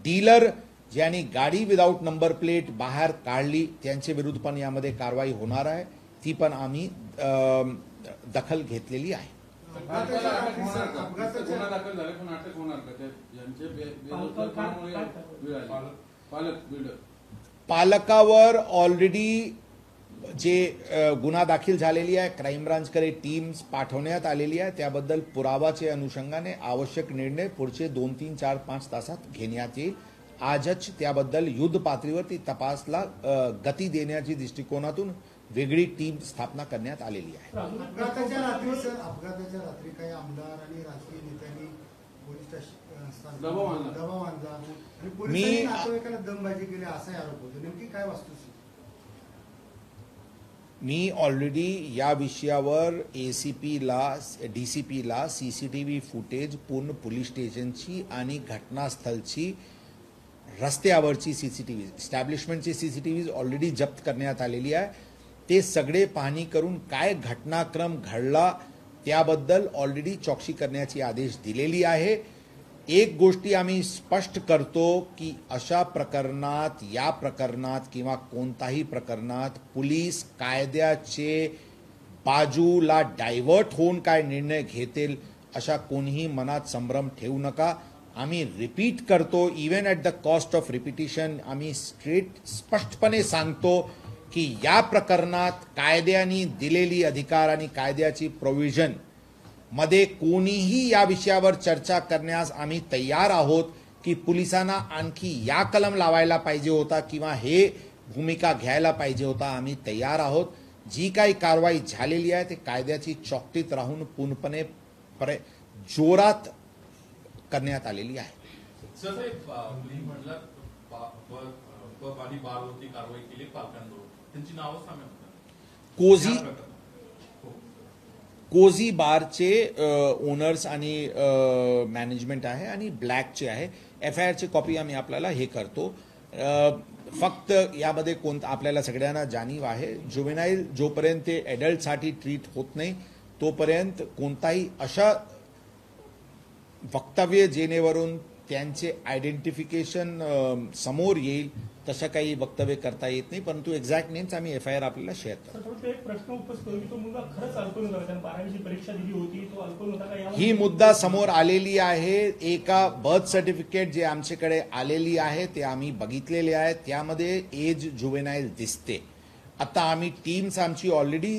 डीलर ज्यांनी गाडी विदाऊट नंबर प्लेट बाहेर काढली त्यांच्या विरुद्ध पण यामध्ये कारवाई होणार आहे. ती पण आम्ही दखल घेतलेली आहे. पालकावर ऑलरेडी जे गुन्हा दाखल झालेली आहे क्राईम ब्रांचकडे टीम्स पाठवण्यात आलेली आहे. त्याबद्दल पुरावाचे अनुषंगाने आवश्यक निर्णय पुढचे 2-3-4-5 तासात घेण्यात येईल. आजच त्याबद्दल युद्ध पातळीवरती तपासला गती देण्याच्या दृष्टिकोनातून वेगळी टीम स्थापना करण्यात आलेली आहे. अपघाताच्या रात्री काही आमदार आणि राजकीय नेत्यांनी पोलीस दबाव आणला आणि पोलिसांनी नातेवाईकांना दमबाजी केली असा आरोप होतो. नेमकी काय वस्तुस्थिती? मी ऑलरेडी या विषयावर ACPला DCPला CCTV फुटेज पूर्ण पोलीस स्टेशनची आणि घटनास्थळची रस्त्यावरची CCTV एस्टॅब्लिशमेंटची CCTV ऑलरेडी जप्त करण्यात आलेली आहे. ते सगळे पाहणी करून काय घटनाक्रम घडला त्याबद्दल ऑलरेडी चौकशी करण्याची आदेश दिलेली आहे. एक गोष्टी आम्ही स्पष्ट करतो की अशा प्रकरणात, या प्रकरणात किंवा कोणताही प्रकरणात पोलीस कायद्याचे बाजूला डायव्हर्ट होऊन काय निर्णय घेतील अशा कोणीही मनात संभ्रम ठेवू नका. आम्ही रिपीट करतो, even at the cost of repetition आम्ही स्पष्टपणे सांगतो की या प्रकरणात कायद्याने दिलेली अधिकार आणि कायद्याची प्रोव्हिजन मध्ये कोणीही या विषयावर चर्चा करण्यास आम्ही तयार आहोत की पोलिसांना आणखी या कलम लावायला पाहिजे होता किंवा हे भूमिका घ्यायला पाहिजे होता. आम्ही तयार आहोत. जी काही कारवाई झालेली आहे ते कायद्याची चौकटीत राहून पूर्णपणे जोरात करण्यात आलेली आहे. कोझी बारचे ओनर्स आणि मॅनेजमेंट आहे आणि ब्लॅकचे आहे. FIRची कॉपी आम्ही आपल्याला हे करतो. फक्त यामध्ये कोणतं आपल्याला सगळ्यांना जाणीव आहे, जुवेनाईल जोपर्यंत ते ॲडल्टसाठी ट्रीट होत नाही तोपर्यंत कोणताही अशा वक्तव्य जेणेवरून त्यांचे आयडेंटिफिकेशन समोर येईल तसं काही वक्तव्य करता येत नाही. परंतु एक्झॅक्ट नेम्स आम्ही FIR आपल्याला शेअर करतो. एक प्रश्न उपस्थित होतो की तो मुलगा खरंच अल्कोहोल होता, त्याने 12वीची परीक्षा दिली होती, तो अल्कोहोल होता का? ही मुद्दा समोर आलेली आहे. एका बर्थ सर्टिफिकेट जे आमच्याकडे आलेली आहे ते आम्ही बघितलेले आहे, त्यामध्ये एज जुवेनाईल दिसते. आता आम्ही टीम्स आमची ऑलरेडी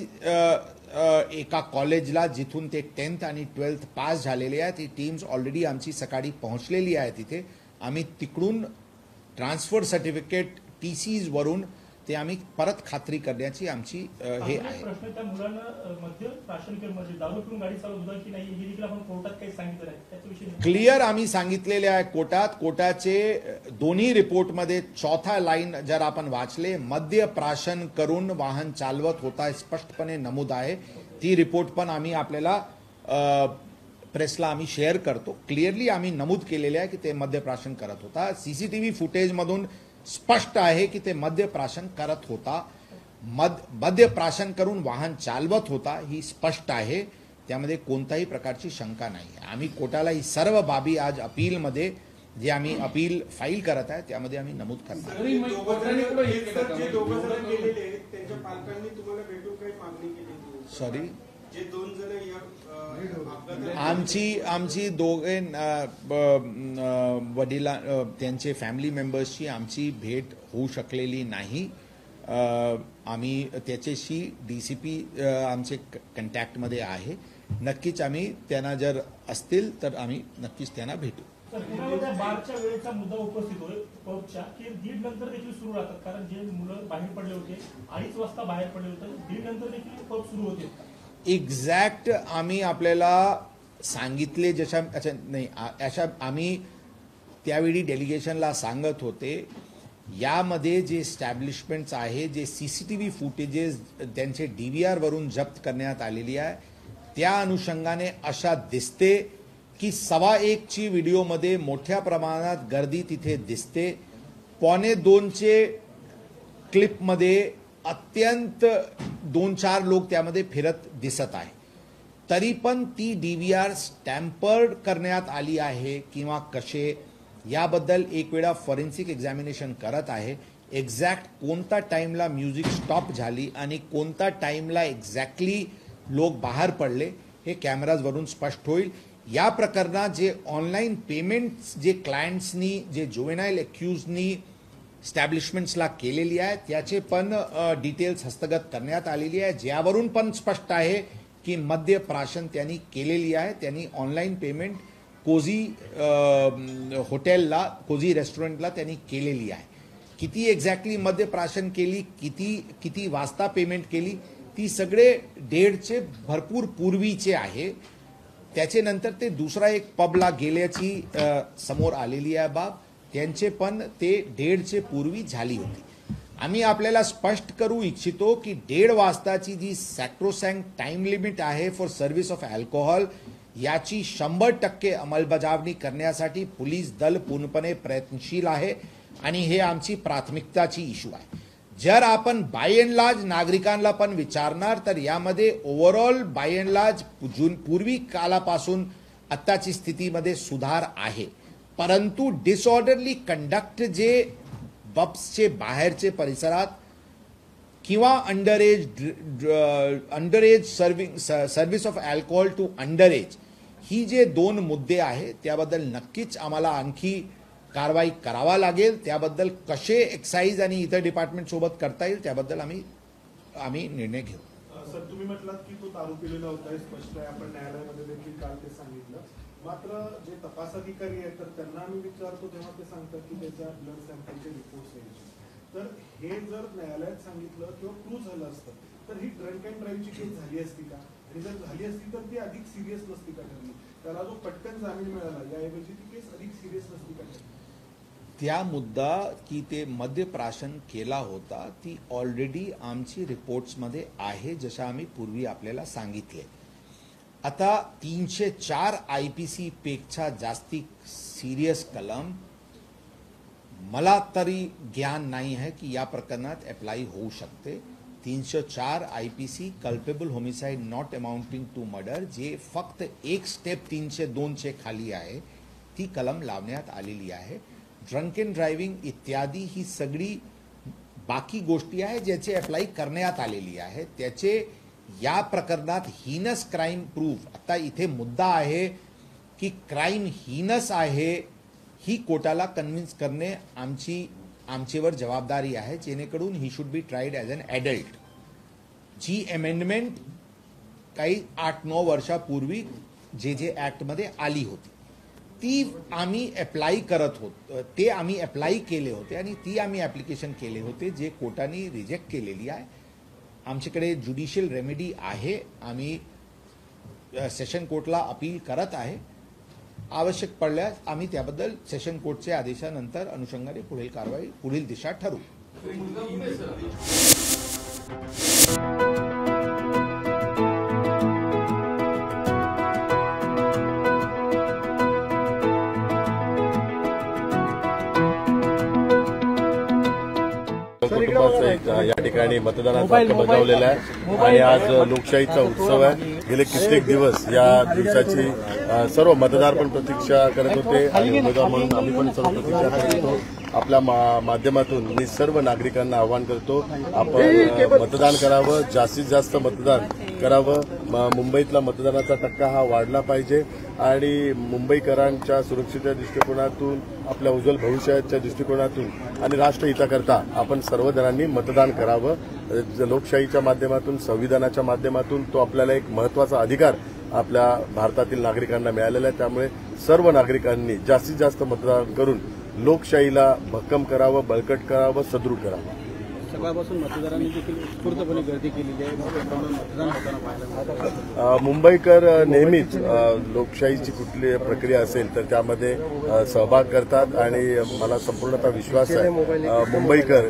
एका कॉलेजला जिथून ते 10th आणि 12th पास झालेले आहे ती टीम्स ऑलरेडी आमची सकाळी पोहोचलेली आहे तिथे. आम्ही तिकडून ट्रान्सफर सर्टिफिकेट TCs वरून ते आम्ही परत खात्री करण्याची आमची हे आहे. प्रश्न त्या मुलांना मध्य प्राशन केअरमध्ये दारू पिऊन गाडी चालवत होता की नाही हे देखील आपण कोर्टात काही सांगितलं आहे त्याच्याविषयी क्लिअर आम्ही सांगितलेले आहे कोर्टाचे दोन्ही रिपोर्टमध्ये चौथा लाईन जर आपण वाचले, मद्य प्राशन करून वाहन चालवत होता स्पष्टपणे नमूद आहे. ती रिपोर्ट पण आम्ही आपल्याला प्रेसला आम्ही शेअर करतो. क्लिअरली आम्ही नमूद केलेले आहे की ते मद्यप्राशन करत होता. CCTV फुटेजमधून स्पष्ट आहे की ते मद्यप्राशन करत होता. मद्यप्राशन करून वाहन चालवत होता ही स्पष्ट आहे. त्यामध्ये कोणत्याही प्रकारची शंका नाही. आम्ही कोर्टाला ही सर्व बाबी आज अपीलमध्ये जे आम्ही अपील फाईल करत आहे त्यामध्ये आम्ही नमूद करणार. सॉरी, आमची दोघे वडिला त्यांचे फॅमिली मेंबर्सची आमची भेट होऊ शकलेली नाही. आम्ही त्याच्याशी DCP आमचे कॉन्टॅक्टमध्ये आहे. नक्कीच आम्ही त्यांना जर असतील तर आम्ही नक्कीच त्यांना भेटू. बारच्या वेळेचा मुद्दा उपस्थित होय पबच्या की 1:30 नंतर देखील सुरू राहतात, कारण जे मुलं बाहेर पडले होते 2:30 वाजता बाहेर पडले होते, 1:30 नंतर देखील पब सुरू होते. एक्झॅक्ट आम्ही आपल्याला सांगितले अशा आम्ही त्यावेळी डेलिगेशनला सांगत होते. यामध्ये जे एस्टॅब्लिशमेंट्स आहे, जे CCTV फुटेजेस त्यांचे DVR वरून जप्त करण्यात आलेली आहे त्या अनुषंगाने अशा दिसते की 1:15ची व्हिडिओमध्ये मोठ्या प्रमाणात गर्दी तिथे दिसते. 1:45चे क्लिपमध्ये अत्यंत 2-4 लोक त्यामध्ये फिरत दिसत आहे. तरी पण ती DVR स्टॅम्पर्ड करण्यात आली आहे किंवा कसे याबद्दल एक वेळा फॉरेन्सिक एक्झामिनेशन करत आहे. एक्झॅक्ट कोणता टाईमला म्युझिक स्टॉप झाली आणि कोणता टाईमला एक्झॅक्टली लोक बाहेर पडले हे कॅमेराजवरून स्पष्ट होईल. या प्रकरणात जे ऑनलाईन पेमेंट्स जे क्लायंट्सनी जे जुवेनाईल अक्यूजनी स्टॅब्लिशमेंट्सला केलेली आहे त्याचे पण डिटेल्स हस्तगत करण्यात आलेली आहे, ज्यावरून पण स्पष्ट आहे की मद्यप्राशन त्यांनी केलेली आहे. त्यांनी ऑनलाईन पेमेंट कोझी हॉटेलला, कोझी रेस्टॉरंटला त्यांनी केलेली आहे. किती एक्झॅक्टली मद्यप्राशन केली, किती वाजता पेमेंट केली, ती सगळे 1:30चे भरपूर पूर्वीचे आहे. त्याच्यानंतर ते दुसरा एक पबला गेल्याची समोर आलेली आहे बाब. त्यांचे पण ते 1:30चे पूर्वी झाली होती. आम्ही आपल्याला स्पष्ट करू इच्छितो की 1:30 वाजताची जी सॅक्रोसॅन्क्ट टाइम लिमिट आहे फॉर सर्व्हिस ऑफ अल्कोहोल याची 100% अंमलबजावणी करण्यासाठी पोलीस दल पूर्णपणे प्रयत्नशील आहे आणि हे आमची प्राथमिकताची इश्यू आहे. जर आपण बाय अँड लार्ज नागरिकांना पण विचारणार तर यामध्ये ओव्हरऑल बाय अँड लार्ज पूर्वी कालापासून आत्ताची स्थितीमध्ये सुधार आहे, परंतु डिसऑर्डरली कंडक्ट जे पब्सचे बाहेरचे परिसरात किंवा अंडरएज सर्व्हिस ऑफ अल्कोहोल टू अंडरएज ही जे 2 मुद्दे आहेत त्याबद्दल नक्कीच आम्हाला आणखी कारवाई करावा लागेल. त्याबद्दल कसे एक्साईज आणि इतर डिपार्टमेंट सोबत करता येईल त्याबद्दल आम्ही निर्णय घेऊ. सर, तुम्ही म्हटलात की तो दारू पिलेला होता हे स्पष्ट आहे, आपण न्यायालयामध्ये देखील काल ते सांगितलं. मात्र जे तपास अधिकारी आहेत तर त्यांना आम्ही विचारतो तेव्हा ते सांगतात की त्याच्या ब्लड सॅम्पलचे रिपोर्ट्स यायचे. तर हे जर न्यायालयात सांगितलं किंवा प्रूव्ह झालं असतं तर ही ड्रंक अँड ड्राईव्हची केस झाली असती का? आणि जर झाली असती तर ती अधिक सिरियस नसती का ठरली? त्याला जो पटकन जामीन मिळाला याऐवजी ती केस अधिक सिरियस नसती का ठरली? त्या मुद्दा की ते मद्यप्राशन केला होता ती ऑलरेडी आमची रिपोर्ट्समध्ये आहे, जसं आम्ही पूर्वी आपल्याला सांगितले. आता 304 IPC पेक्षा जास्ती सिरियस कलम मला तरी ज्ञान नाही आहे की या प्रकरणात अप्लाय होऊ शकते. 304 IPC culpable homicide not amounting to murder जे फक्त एक स्टेप 302 खाली आहे ती कलम लावण्यात आलेली आहे. ड्रंक अँड ड्रायव्हिंग इत्यादी ही सगळी बाकी गोष्टी आहेत ज्याचे अप्लाय करण्यात आलेली आहे. त्याचे या प्रकरणात हीनस क्राईम प्रूफ आता इथे मुद्दा आहे की क्राईम हीनस आहे ही कोर्टाला कन्व्हिन्स करणे आमचेवर जबाबदारी आहे, जेणेकरून he should be tried as an adult. जी अमेंडमेंट काही 8-9 वर्षापूर्वी जे ॲक्टमध्ये आली होती ती आम्ही अप्लाय करत होतो, ते आम्ही अप्लाय केले होते आणि ती आम्ही ॲप्लिकेशन केले होते जे कोर्टाने रिजेक्ट केलेली आहे. आमच्याकडे ज्युडिशियल रेमेडी आहे, आम्ही सेशन कोर्टला अपील करत आहे. आवश्यक पडल्यास आम्ही त्याबद्दल सेशन कोर्टच्या आदेशानंतर अनुषंगाने पुढील कारवाई पुढील दिशा ठरवू. या ठिकाणी मतदानाचा हक्क बजावलेला आहे आणि आज लोकशाहीचा उत्सव आहे. गेले कित्येक दिवस या दिवसाची सर्व मतदार पण प्रतीक्षा करत होते आणि उमेदवार म्हणून आम्ही पण सर्व प्रतीक्षा करत होतो. आपल्या माध्यमातून मी सर्व नागरिकांना आवाहन करतो, आपण मतदान करावं, जास्तीत जास्त मतदान करावं. मुंबईतला मतदानाचा टक्का हा वाढला पाहिजे आणि मुंबईकरांच्या सुरक्षेच्या दृष्टिकोनातून, आपल्या उज्ज्वल भविष्याच्या दृष्टिकोनातून आणि राष्ट्रहिताकरता आपण सर्वजणांनी मतदान करावं. लोकशाहीच्या माध्यमातून, संविधानाच्या माध्यमातून तो आपल्याला एक महत्वाचा अधिकार आपल्या भारतातील नागरिकांना मिळालेला आहे. त्यामुळे सर्व नागरिकांनी जास्तीत जास्त मतदान करून लोकशाहीला भक्कम करावं, बळकट करावं, सदृढ करावं. सकाळपासून मतदारांनी देखील उत्स्फूर्तपणे गर्दी केलेली आहे, मतदान होताना पाहायला. मुंबईकर नेहमीच लोकशाहीची कुठली प्रक्रिया असेल तर त्यामध्ये सहभाग करतात आणि मला संपूर्णतः विश्वास आहे मुंबईकर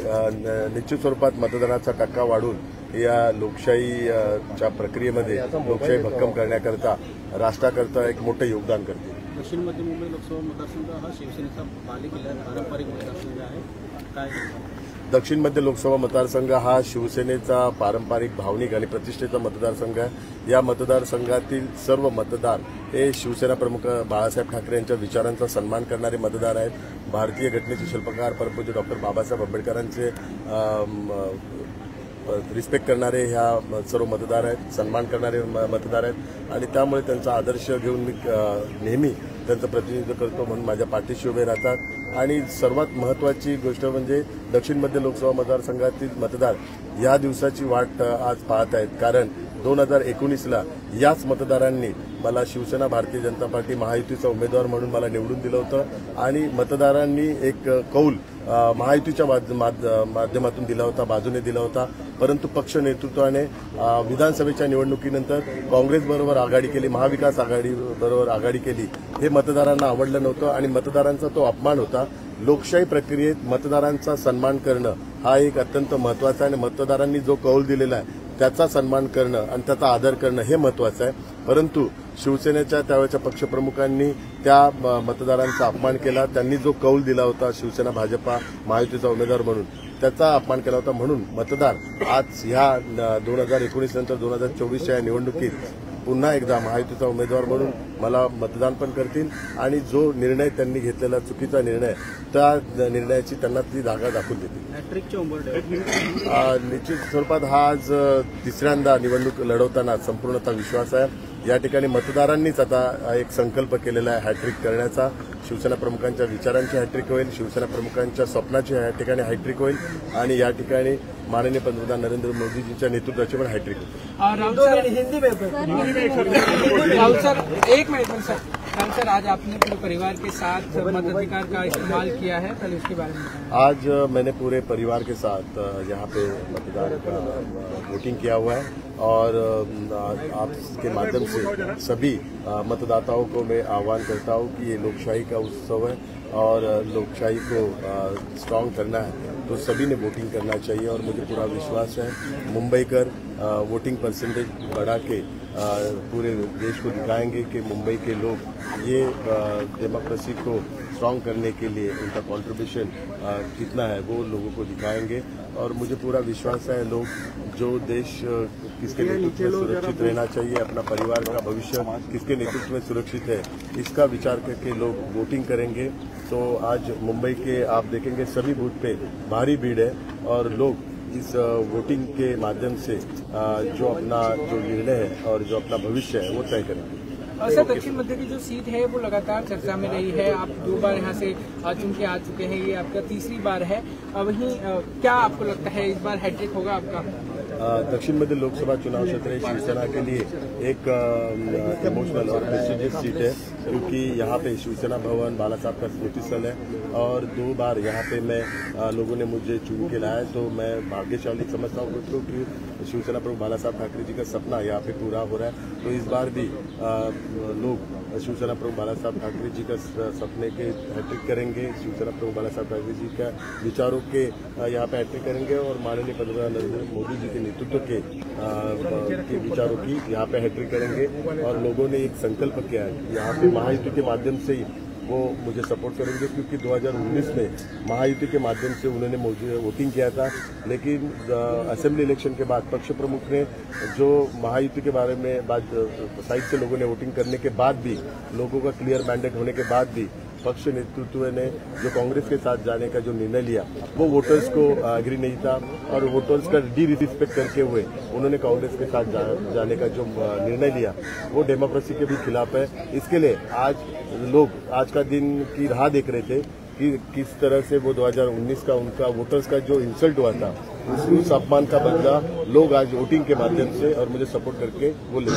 निश्चित स्वरूपात मतदानाचा टक्का वाढून या लोकशाहीच्या प्रक्रियेमध्ये लोकशाही भक्कम करण्याकरता राष्ट्राकरता एक मोठं योगदान करते. दक्षिण मध्य मुंबई लोकसभा मतदारसंघ हा शिवसेनेचा बालेकिल्ला पारंपरिक मतदारसंघ आहे. काय दक्षिण मध्य लोकसभा मतदारसंघ हा शिवसेनेचा पारंपरिक, भावनिक आणि प्रतिष्ठेचा मतदारसंघ आहे. या मतदारसंघातील सर्व मतदार हे शिवसेना प्रमुख बाळासाहेब ठाकरे यांच्या विचारांचा सन्मान करणारे मतदार आहेत. भारतीय घटनेचे शिल्पकार परमपूज्य डॉक्टर बाबासाहेब आंबेडकरांचे रिस्पेक्ट करणारे ह्या सर्व मतदार आहेत, सन्मान करणारे मतदार आहेत आणि त्यामुळे त्यांचा आदर्श घेऊन मी नेहमी त्यांचं प्रतिनिधित्व करतो, म्हणून माझ्या पाठीशी उभे राहतात. आणि सर्वात महत्त्वाची गोष्ट म्हणजे दक्षिण मध्य लोकसभा मतदारसंघातील मतदार या दिवसाची वाट आज पाहत आहेत, कारण 2019ला याच मतदारांनी मला शिवसेना, भारतीय जनता पार्टी, महायुतीचा उमेदवार म्हणून मला निवडून दिलं होतं आणि मतदारांनी एक कौल महायुतीच्या माध्यमातून दिला होता, बाजूने दिला होता. परंतु पक्ष नेतृत्वाने विधानसभेच्या निवडणुकीनंतर काँग्रेसबरोबर आघाडी केली, महाविकास आघाडीबरोबर आघाडी केली. हे मतदारांना आवडलं नव्हतं आणि मतदारांचा तो अपमान होता. लोकशाही प्रक्रियेत मतदारांचा सन्मान करणं हा एक अत्यंत महत्त्वाचा आहे आणि मतदारांनी जो कौल दिलेला आहे त्याचा सन्मान करणं आणि त्याचा आदर करणं हे महत्त्वाचं आहे. परंतु शिवसेनेच्या त्यावेळच्या पक्षप्रमुखांनी त्या मतदारांचा अपमान केला. त्यांनी जो कौल दिला होता शिवसेना, भाजपा, महायुतीचा उमेदवार म्हणून त्याचा अपमान केला होता. म्हणून मतदार आज ह्या 2019 नंतर 2024च्या निवडणुकीत पुन्हा एकदा महायुतीचा उमेदवार म्हणून मला मतदान पण करतील आणि जो निर्णय त्यांनी घेतलेला चुकीचा निर्णय त्या निर्णयाची त्यांना ती धागा दाखवून देतील। निश्चित स्वरूपात हा आज तिसऱ्यांदा निवडणूक लढवताना संपूर्णतः विश्वास आहे। या ठिकाणी मतदारांनीच आता एक संकल्प केलेला आहे हॅट्रिक करण्याचा। शिवसेना प्रमुखांच्या विचारांची हॅट्रिक होईल, शिवसेना प्रमुखांच्या स्वप्नाची या ठिकाणी हॅट्रिक होईल आणि या ठिकाणी माननीय पंतप्रधान नरेंद्र मोदीजींच्या नेतृत्वाची पण हॅट्रिक होईल। राहुल सर, एक मिनट सर। राहुल सर, आज आपने पूरे परिवार के साथ मताधिकार का इस्तेमाल किया है, कल इसके बारे में बताएं। आज मैंने पूरे परिवार के साथ यहाँ पे मतदान का वोटिंग किया हुआ है और आपके माध्यम से सभी मतदाताओं को मैं आह्वान करता हूँ कि ये लोकशाही का उत्सव है और लोकशाही को स्ट्रांग करना है तो सभी ने वोटिंग करना चाहिए और मुझे पूरा विश्वास है मुंबईकर वोटिंग परसेंटेज बढ़ा के पूरे देश को दिखाएंगे कि मुंबई के लोग ये डेमोक्रेसी को स्ट्रांग करने के लिए उनका कंट्रीब्यूशन कितना है वो लोगों को दिखाएंगे और मुझे पूरा विश्वास है लोग जो देश किसके नेतृत्व में सुरक्षित रहना चाहिए, अपना परिवार का भविष्य किसके नेतृत्व में सुरक्षित है, इसका विचार करके लोग वोटिंग करेंगे। तो आज मुंबई के आप देखेंगे सभी बूथ पे भारी भीड़ है और लोग इस वोटिंग के माध्यम से जो अपना जो निर्णय है और जो अपना भविष्य है वो तय करेंगे। सर, दक्षिण मध्य की जो सीट है वो लगातार चर्चा में रही है। आप 2 बार यहाँ से चुन के आ चुके हैं, ये आपका तीसरी बार है। वहीं क्या आपको लगता है इस बार हैट्रिक होगा आपका? दक्षिण मध्य लोकसभा चुनाव क्षेत्र शिवसेना के लिए एक इमोशनल और प्रेस्टिजियस सीट है क्योंकि यहाँ पे शिवसेना भवन बाला साहब का स्मृति स्थल है और 2 बार यहाँ पे मैं लोगों ने मुझे चुन के लाया तो मैं भाग्यशाली समझता हूँ कि शिवसेना प्रमुख बाला साहब ठाकरे जी का सपना यहाँ पे पूरा हो रहा है। तो इस बार भी लोग शिवसेना प्रमुख बाला साहब ठाकरे जी का सपने के हैट्रिक करेंगे, शिवसेना प्रमुख बाला साहब ठाकरे जी का विचारों के यहाँ पे हैट्रिक करेंगे और माननीय पंतप्रधान नरेंद्र मोदी जी के नेतृत्व के विचारों की यहाँ पे हैट्रिक करेंगे। और लोगों ने एक संकल्प किया है यहाँ पे महायुति के माध्यम से ही वो मुझे सपोर्ट करेंगे क्योंकि 2019 में महायुति के माध्यम से उन्होंने मुझे वोटिंग किया था, लेकिन असेंबली इलेक्शन के बाद पक्ष प्रमुख ने जो महायुति के बारे में साइड से लोगों ने वोटिंग करने के बाद भी लोगों का क्लियर मैंडेट होने के बाद भी पक्ष नेतृत्व ने जो कांग्रेस के साथ जाने का जो निर्णय लिया वो वोटर्स को एग्री नहीं था और वोटर्स का डिसरिस्पेक्ट करके हुए उन्होंने कांग्रेस के साथ जाने का जो निर्णय लिया वो डेमोक्रेसी के भी खिलाफ है। इसके लिए आज लोग आज का दिन की राह देख रहे थे कि किस तरह से वो 2019 का उनका वोटर्स का जो इंसल्ट हुआ था उस अपमान का बदला लोग आज वोटिंग के माध्यम से और मुझे सपोर्ट करके वो ले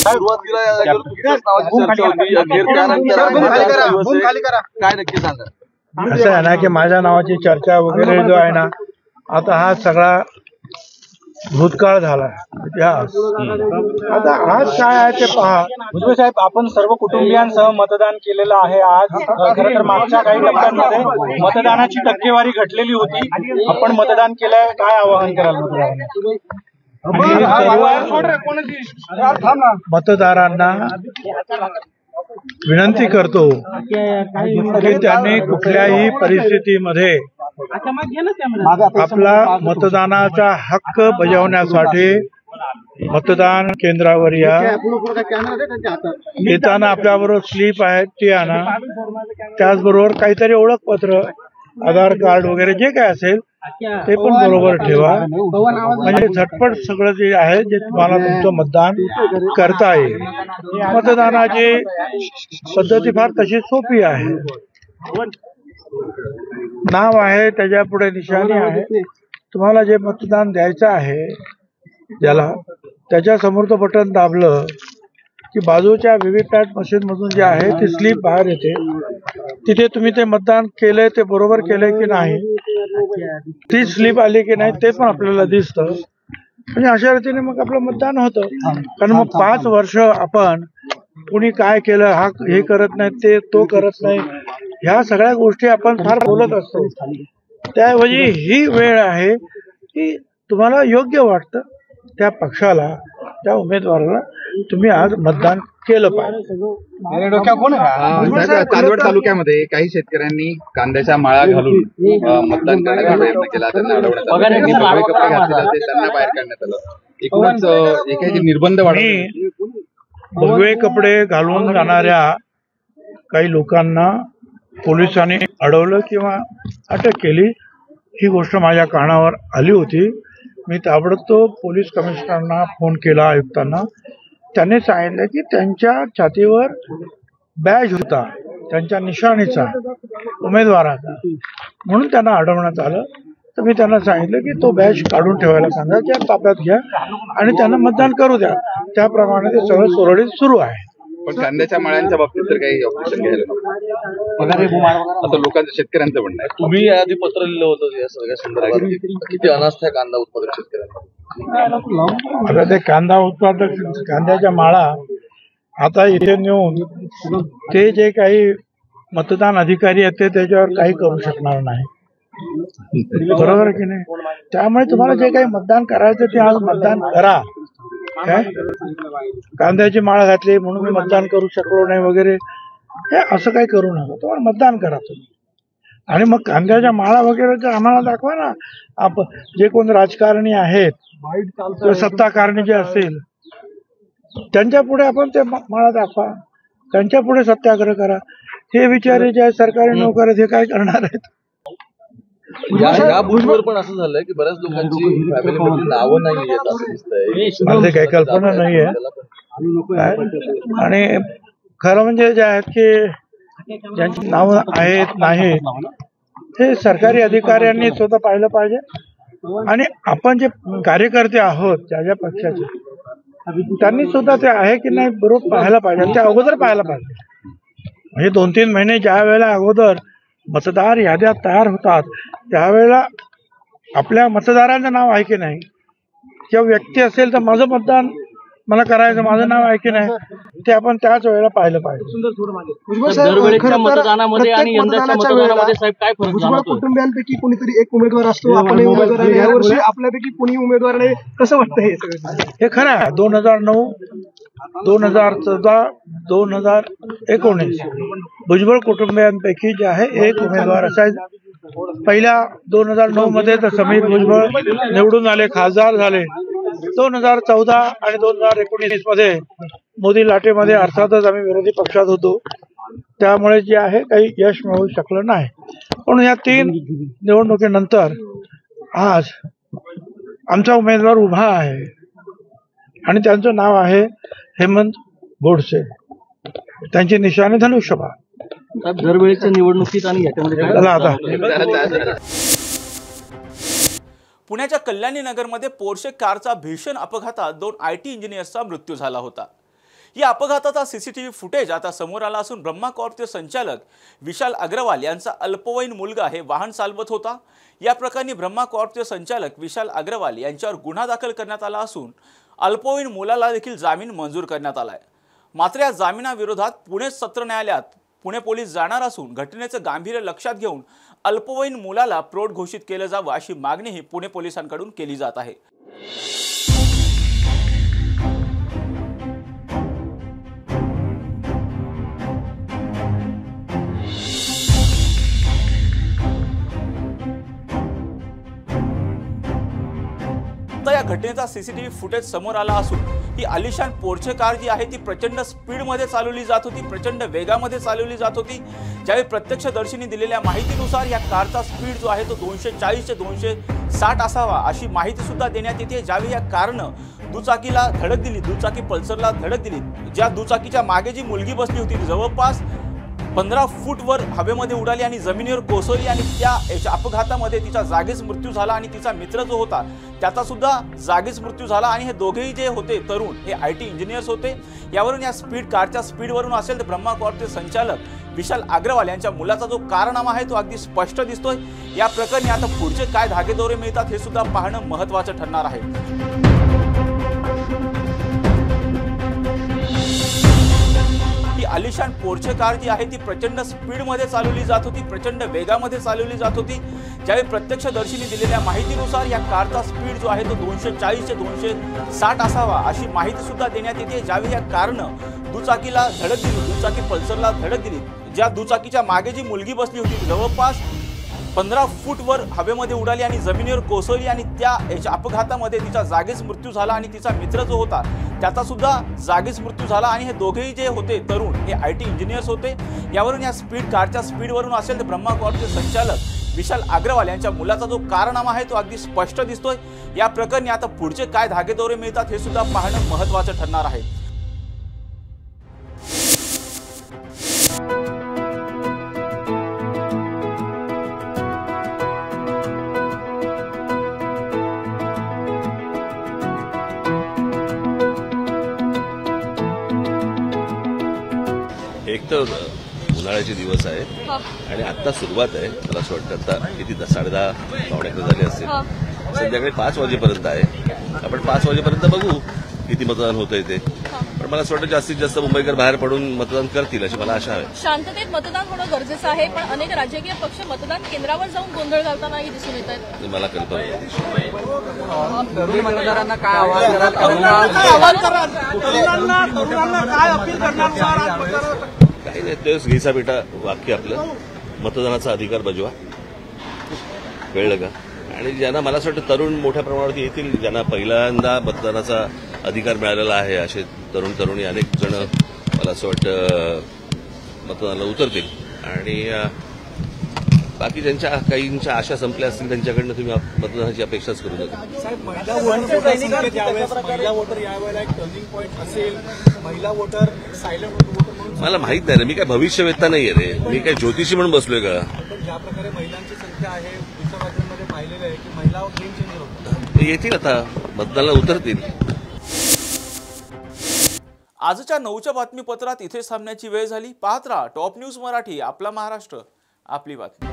सुरुवातीला चर्चा होती अखेर त्यानंतर काय नक्की सांगा? असं आहे ना की माझ्या नावाची चर्चा वगैरे जो आहे ना आता हा सगळा भूतकाळ झाला इतिहास। आता आज काय आहे ते पहा। भुजबळ साहेब, आपण सर्व कुटुंबियांसह मतदान केलेलं आहे। आज खरं तर मागच्या काही टप्प्यांमध्ये मतदानाची टक्केवारी घटलेली होती, आपण मतदान केलंय, काय आवाहन कराल मतदारांना? मतदारांना विनंती करतो की त्यांनी कुठल्याही परिस्थितीमध्ये आपला मतदानाचा हक्क बजावण्यासाठी मतदान केंद्रावर या। येताना आपल्याबरोबर स्लीप आहे ती आणा, त्याचबरोबर काहीतरी ओळखपत्र, आधार कार्ड वगैरे जे काय असेल ते पण बरोबर ठेवा, म्हणजे झटपट सगळं जे आहे जे तुम्हाला तुमचं मतदान करता येईल। मतदानाची पद्धती फार तशी सोपी आहे। नाव आहे, त्याच्या पुढे निशाणी आहे, तुम्हाला जे मतदान द्यायचं आहे ज्याला त्याच्या समोरचं बटन दाबलं की बाजूच्या व्हीव्हीपॅट मशीन मधून जे आहे ती स्लिप बाहेर येते, तिथे तुम्ही ते मतदान केलंय ते बरोबर केलंय की नाही, ती स्लिप आली की नाही ते पण आपल्याला दिसतं। म्हणजे अशा रीतीने मग आपलं मतदान होतं। कारण मग 5 वर्ष आपण कुणी काय केलं हा हे करत नाही, ते तो करत नाही, ह्या सगळ्या गोष्टी आपण फार बोलत असतो। त्याऐवजी ही वेळ आहे की तुम्हाला योग्य वाटतं त्या पक्षाला त्या उमेदवाराला तुम्ही आज मतदान केलं पाहिजे. चांदवड तालुक्यामध्ये काही शेतकऱ्यांनी कांद्याच्या माळा घालून मतदान करण्याचा प्रयत्न केला, त्यांना अडवण्यात आलं, भगवे कपडे घातलेले होते, त्यांना बाहेर काढण्यात आलं. एकूणच एकाचे निर्बंध वाढवले. भगवे कपडे घालून जाणाऱ्या काही लोकांना पोलिसांनी अडवलं किंवा अटक केली, ही गोष्ट माझ्या कानावर आली होती. मी ताबडतोब पोलीस कमिशनरना फोन केला, आयुक्तांना. त्यांनी सांगितलं की त्यांच्या छातीवर बॅज होता, त्यांच्या निशाणीचा, उमेदवाराचा, म्हणून त्यांना अडवण्यात आलं. तर मी त्यांना सांगितलं की तो बॅज काढून ठेवायला सांगा, त्या ताब्यात घ्या आणि त्यांना मतदान करू द्या. त्याप्रमाणे ते सगळं सुरळीत सुरू आहे. पण कांद्याच्या माळ्यांच्या बाबतीत तर काही ऑपरेशन घ्यायला आता लोकांचं शेतकऱ्यांचं म्हणणं आहे. तुम्ही याआधी पत्र लिहिलं होतं या सगळ्या संदर्भात, किती अनास्था आहे कांदा उत्पादक शेतकऱ्यांना. आता ते कांदा उत्पादक कांद्याच्या माळा आता इथे नेऊन ते जे काही मतदान अधिकारी आहेत ते त्याच्यावर काही करू शकणार नाही, बरोबर की नाही. त्यामुळे तुम्हाला जे काही मतदान करायचं ते आज मतदान करा. काय कांद्याची माळ घातली म्हणून मी मतदान करू शकलो नाही वगैरे, हे असं काही करू नका. तुम्हाला मतदान करा तुम्ही. आणि मग कांद्याच्या माळा वगैरे जर आम्हाला दाखवा ना, आपण जे कोण राजकारणी आहेत किंवा सत्ताकारणी जे असतील त्यांच्या पुढे आपण ते माळा दाखवा, त्यांच्या पुढे सत्याग्रह करा. हे विचारे जे सरकारी नोकर हे काय करणार आहेत. या भुजबळ पण असं झालंय की बऱ्याच लोकांची फॅमिलीमधली नावं नाही आहेत असं दिसतंय. मला काही कल्पना नाहीये. आणि खरं म्हणजे जे आहेत की ज्यांची नावं आहेत नाहीत हे सरकारी अधिकाऱ्यांनी स्वतः पाहिलं पाहिजे. आणि आपण जे कार्यकर्ते आहोत ज्या ज्या पक्षाचे, त्यांनी सुद्धा ते आहे की नाही बरोबर पाहायला पाहिजे, ते अगोदर पाहायला पाहिजे. म्हणजे 2-3 महिने ज्या वेळेला अगोदर मतदार याद्या तयार होतात त्यावेळेला आपल्या मतदारांचं नाव आहे की नाही, किंवा व्यक्ती असेल तर माझं मतदान मला करायचं, माझं नाव आहे की नाही, ते आपण त्याच वेळेला पाहिलं पाहिजे. दरवेळेच्या मतदानामध्ये आणि यंदाच्या मतदानामध्ये साहेब काय फरक जाणवतो? कुटुंबियांपैकी कोणीतरी एक उमेदवार असतो, आपण उमेदवार आहे, यावर्षी आपल्यापैकी कोणी उमेदवार नाही, कसं वाटतं हे सगळं? हे खरं आहे. 2009, 2014, 2019 भुजबळ कुटुंबियांपैकी जे आहे एक उमेदवार असायचा. पहिल्या 2009 मध्ये तर समीर भुजबळ निवडून आले, खासदार झाले. 2014 आणि 2019 मध्ये मोदी लाटेमध्ये अर्थातच आम्ही विरोधी पक्षात होतो, त्यामुळे जे आहे काही यश मिळू शकलं नाही. पण या 3 निवडणुकीनंतर आज आमचा उमेदवार उभा आहे आणि त्यांचं नाव आहे हेमंत गोडसे. त्यांची निशाणी धनुष्यबाण. दरवेळेच्या निवडणुकीत आणि याच्यामध्ये पुण्याच्या कल्याणी नगरमध्ये पोर्शे कारचा भीषण अपघातात 2 IT इंजिनियर्सचा मृत्यू झाला होता. या अपघाताचा CCTV फुटेज आता समोर आला असून ब्रह्मा कॉर्पचे संचालक विशाल अग्रवाल यांचा अल्पवयीन मुलगा हे वाहन चालवत होता. या प्रकरणी ब्रह्मा कॉर्पचे संचालक विशाल अग्रवाल यांच्यावर गुन्हा दाखल करण्यात आला असून अल्पवयीन मुलाला देखील जामीन मंजूर करण्यात आलाय. मात्र या जामिनाविरोधात पुणे सत्र न्यायालयात पुणे पोलीस जाणार असून घटनेचं गांभीर्य लक्षात घेऊन अल्पवयीन मुलाला प्रौढ घोषित केलं जावं अशी मागणीही पुणे पोलिसांकडून केली जात आहे. या घटनेचा CCTV फुटेज समोर आला असून ही आलिशान पोर्शे कार जी आहे ती प्रचंड स्पीडमध्ये चालवली जात होती, प्रचंड वेगामध्ये चालवली जात होती. ज्यावेळी प्रत्यक्षदर्शींनी दिलेल्या माहितीनुसार या कारचा स्पीड जो आहे तो 240 ते 260 असावा अशी माहिती सुद्धा देण्यात येते. ज्यावेळी या कारनं दुचाकीला धडक दिली, दुचाकी पल्सरला धडक दिली, ज्या दुचाकीच्या मागे जी मुलगी बसली होती ती जवळपास 15 फूटवर हवेमध्ये उडाली आणि जमिनीवर कोसळली आणि त्या अपघातामध्ये तिचा जागीच मृत्यू झाला आणि तिचा मित्र जो होता त्याचा सुद्धा जागीच मृत्यू झाला. आणि हे दोघेही जे होते तरुण हे IT इंजिनियर्स होते. यावरून या कारच्या स्पीडवरून असेल तर ब्रह्मा कॉर्पचे संचालक विशाल अग्रवाल यांच्या मुलाचा जो कारनामा आहे तो अगदी स्पष्ट दिसतोय. या प्रकरणी आता पुढचे काय धागेदोरे मिळतात हे सुद्धा पाहणं महत्त्वाचं ठरणार आहे. आलिशान पोर्शे कार जी आहे ती प्रचंड स्पीडमध्ये चालवली जात होती, प्रचंड वेगामध्ये चालवली जात होती. ज्यावेळी प्रत्यक्षदर्शींनी दिलेल्या माहितीनुसार या कारचा स्पीड जो आहे तो 240 ते 260 असावा अशी माहिती सुद्धा देण्यात येते। ज्यावेळी या कारनं दुचाकीला धडक दिली, दुचाकी पल्सरला धडक दिली, ज्या दुचाकीच्या मागे जी मुलगी बसली होती जवळपास 15 फूटवर हवेमध्ये उडाली आणि जमिनीवर कोसळली आणि त्या अपघातामध्ये तिचा जागीच मृत्यू झाला आणि तिचा मित्र जो होता त्याचा सुद्धा जागीच मृत्यू झाला। आणि हे दोघेही जे होते तरुण हे IT इंजिनियर्स होते। यावरून या कारच्या स्पीडवरून असेल तर ब्रह्मा कॉर्पचे संचालक विशाल अग्रवाल यांच्या मुलाचा जो कारनामा आहे तो अगदी स्पष्ट दिसतोय। या प्रकरणी आता पुढचे काय धागेदोरे मिळतात हे सुद्धा पाहणं महत्त्वाचं ठरणार आहे। एक तर उन्हाळ्याचे दिवस आहेत आणि आता सुरुवात आहे। मला असं वाटतं आता किती 10:30 पावणे 11 झाले असतील, संध्याकाळी 5 वाजेपर्यंत आहे। आपण 5 वाजेपर्यंत बघू किती मतदान होतंय ते, पण मला असं वाटतं जास्तीत जास्त मुंबईकर बाहेर पडून मतदान करतील अशी मला आशा आहे। शांततेत मतदान होणं गरजेचं आहे, पण अनेक राजकीय पक्ष मतदान केंद्रावर जाऊन गोंधळ घालतानाही दिसून येत आहेत। मला कल्पना नाही। तरुण मतदारांना काय आवाहन कराल? काही नाही, तेच घ्यायचा बेटा वाक्य आपलं, मतदानाचा अधिकार बजवा, कळलं का? आणि ज्यांना मला असं वाटतं तरुण मोठ्या प्रमाणात येतील, ज्यांना पहिल्यांदा मतदानाचा अधिकार मिळालेला आहे असे तरुण तरुणी अनेक जण मला असं वाटतं मतदानाला उतरतील। आणि बाकी ज्यांच्या काहींच्या आशा संपल्या असतील त्यांच्याकडनं तुम्ही मतदानाची अपेक्षाच करू नका। महिला वोटर यावेळेला एक टर्निंग पॉईंट असेल, महिला वोटर सायलेंट वोटर म्हणून मला माहित नाही रे, मी काय भविष्यवेत्ता नाहीये रे, मी काय ज्योतिषी म्हणून बसलोय का? पण ज्या प्रकारे महिलांची संख्या आहे दुसऱ्या राज्यांमध्ये पाहिलेलं आहे की महिला गेम चेंजर होतात, येतील आता मतदानाला उतरतील। आजच्या 9च्या बातमीपत्रात इथे थांबण्याची वेळ झाली। पाहत राहा टॉप न्यूज मराठी, आपला महाराष्ट्र, आपली बातमी।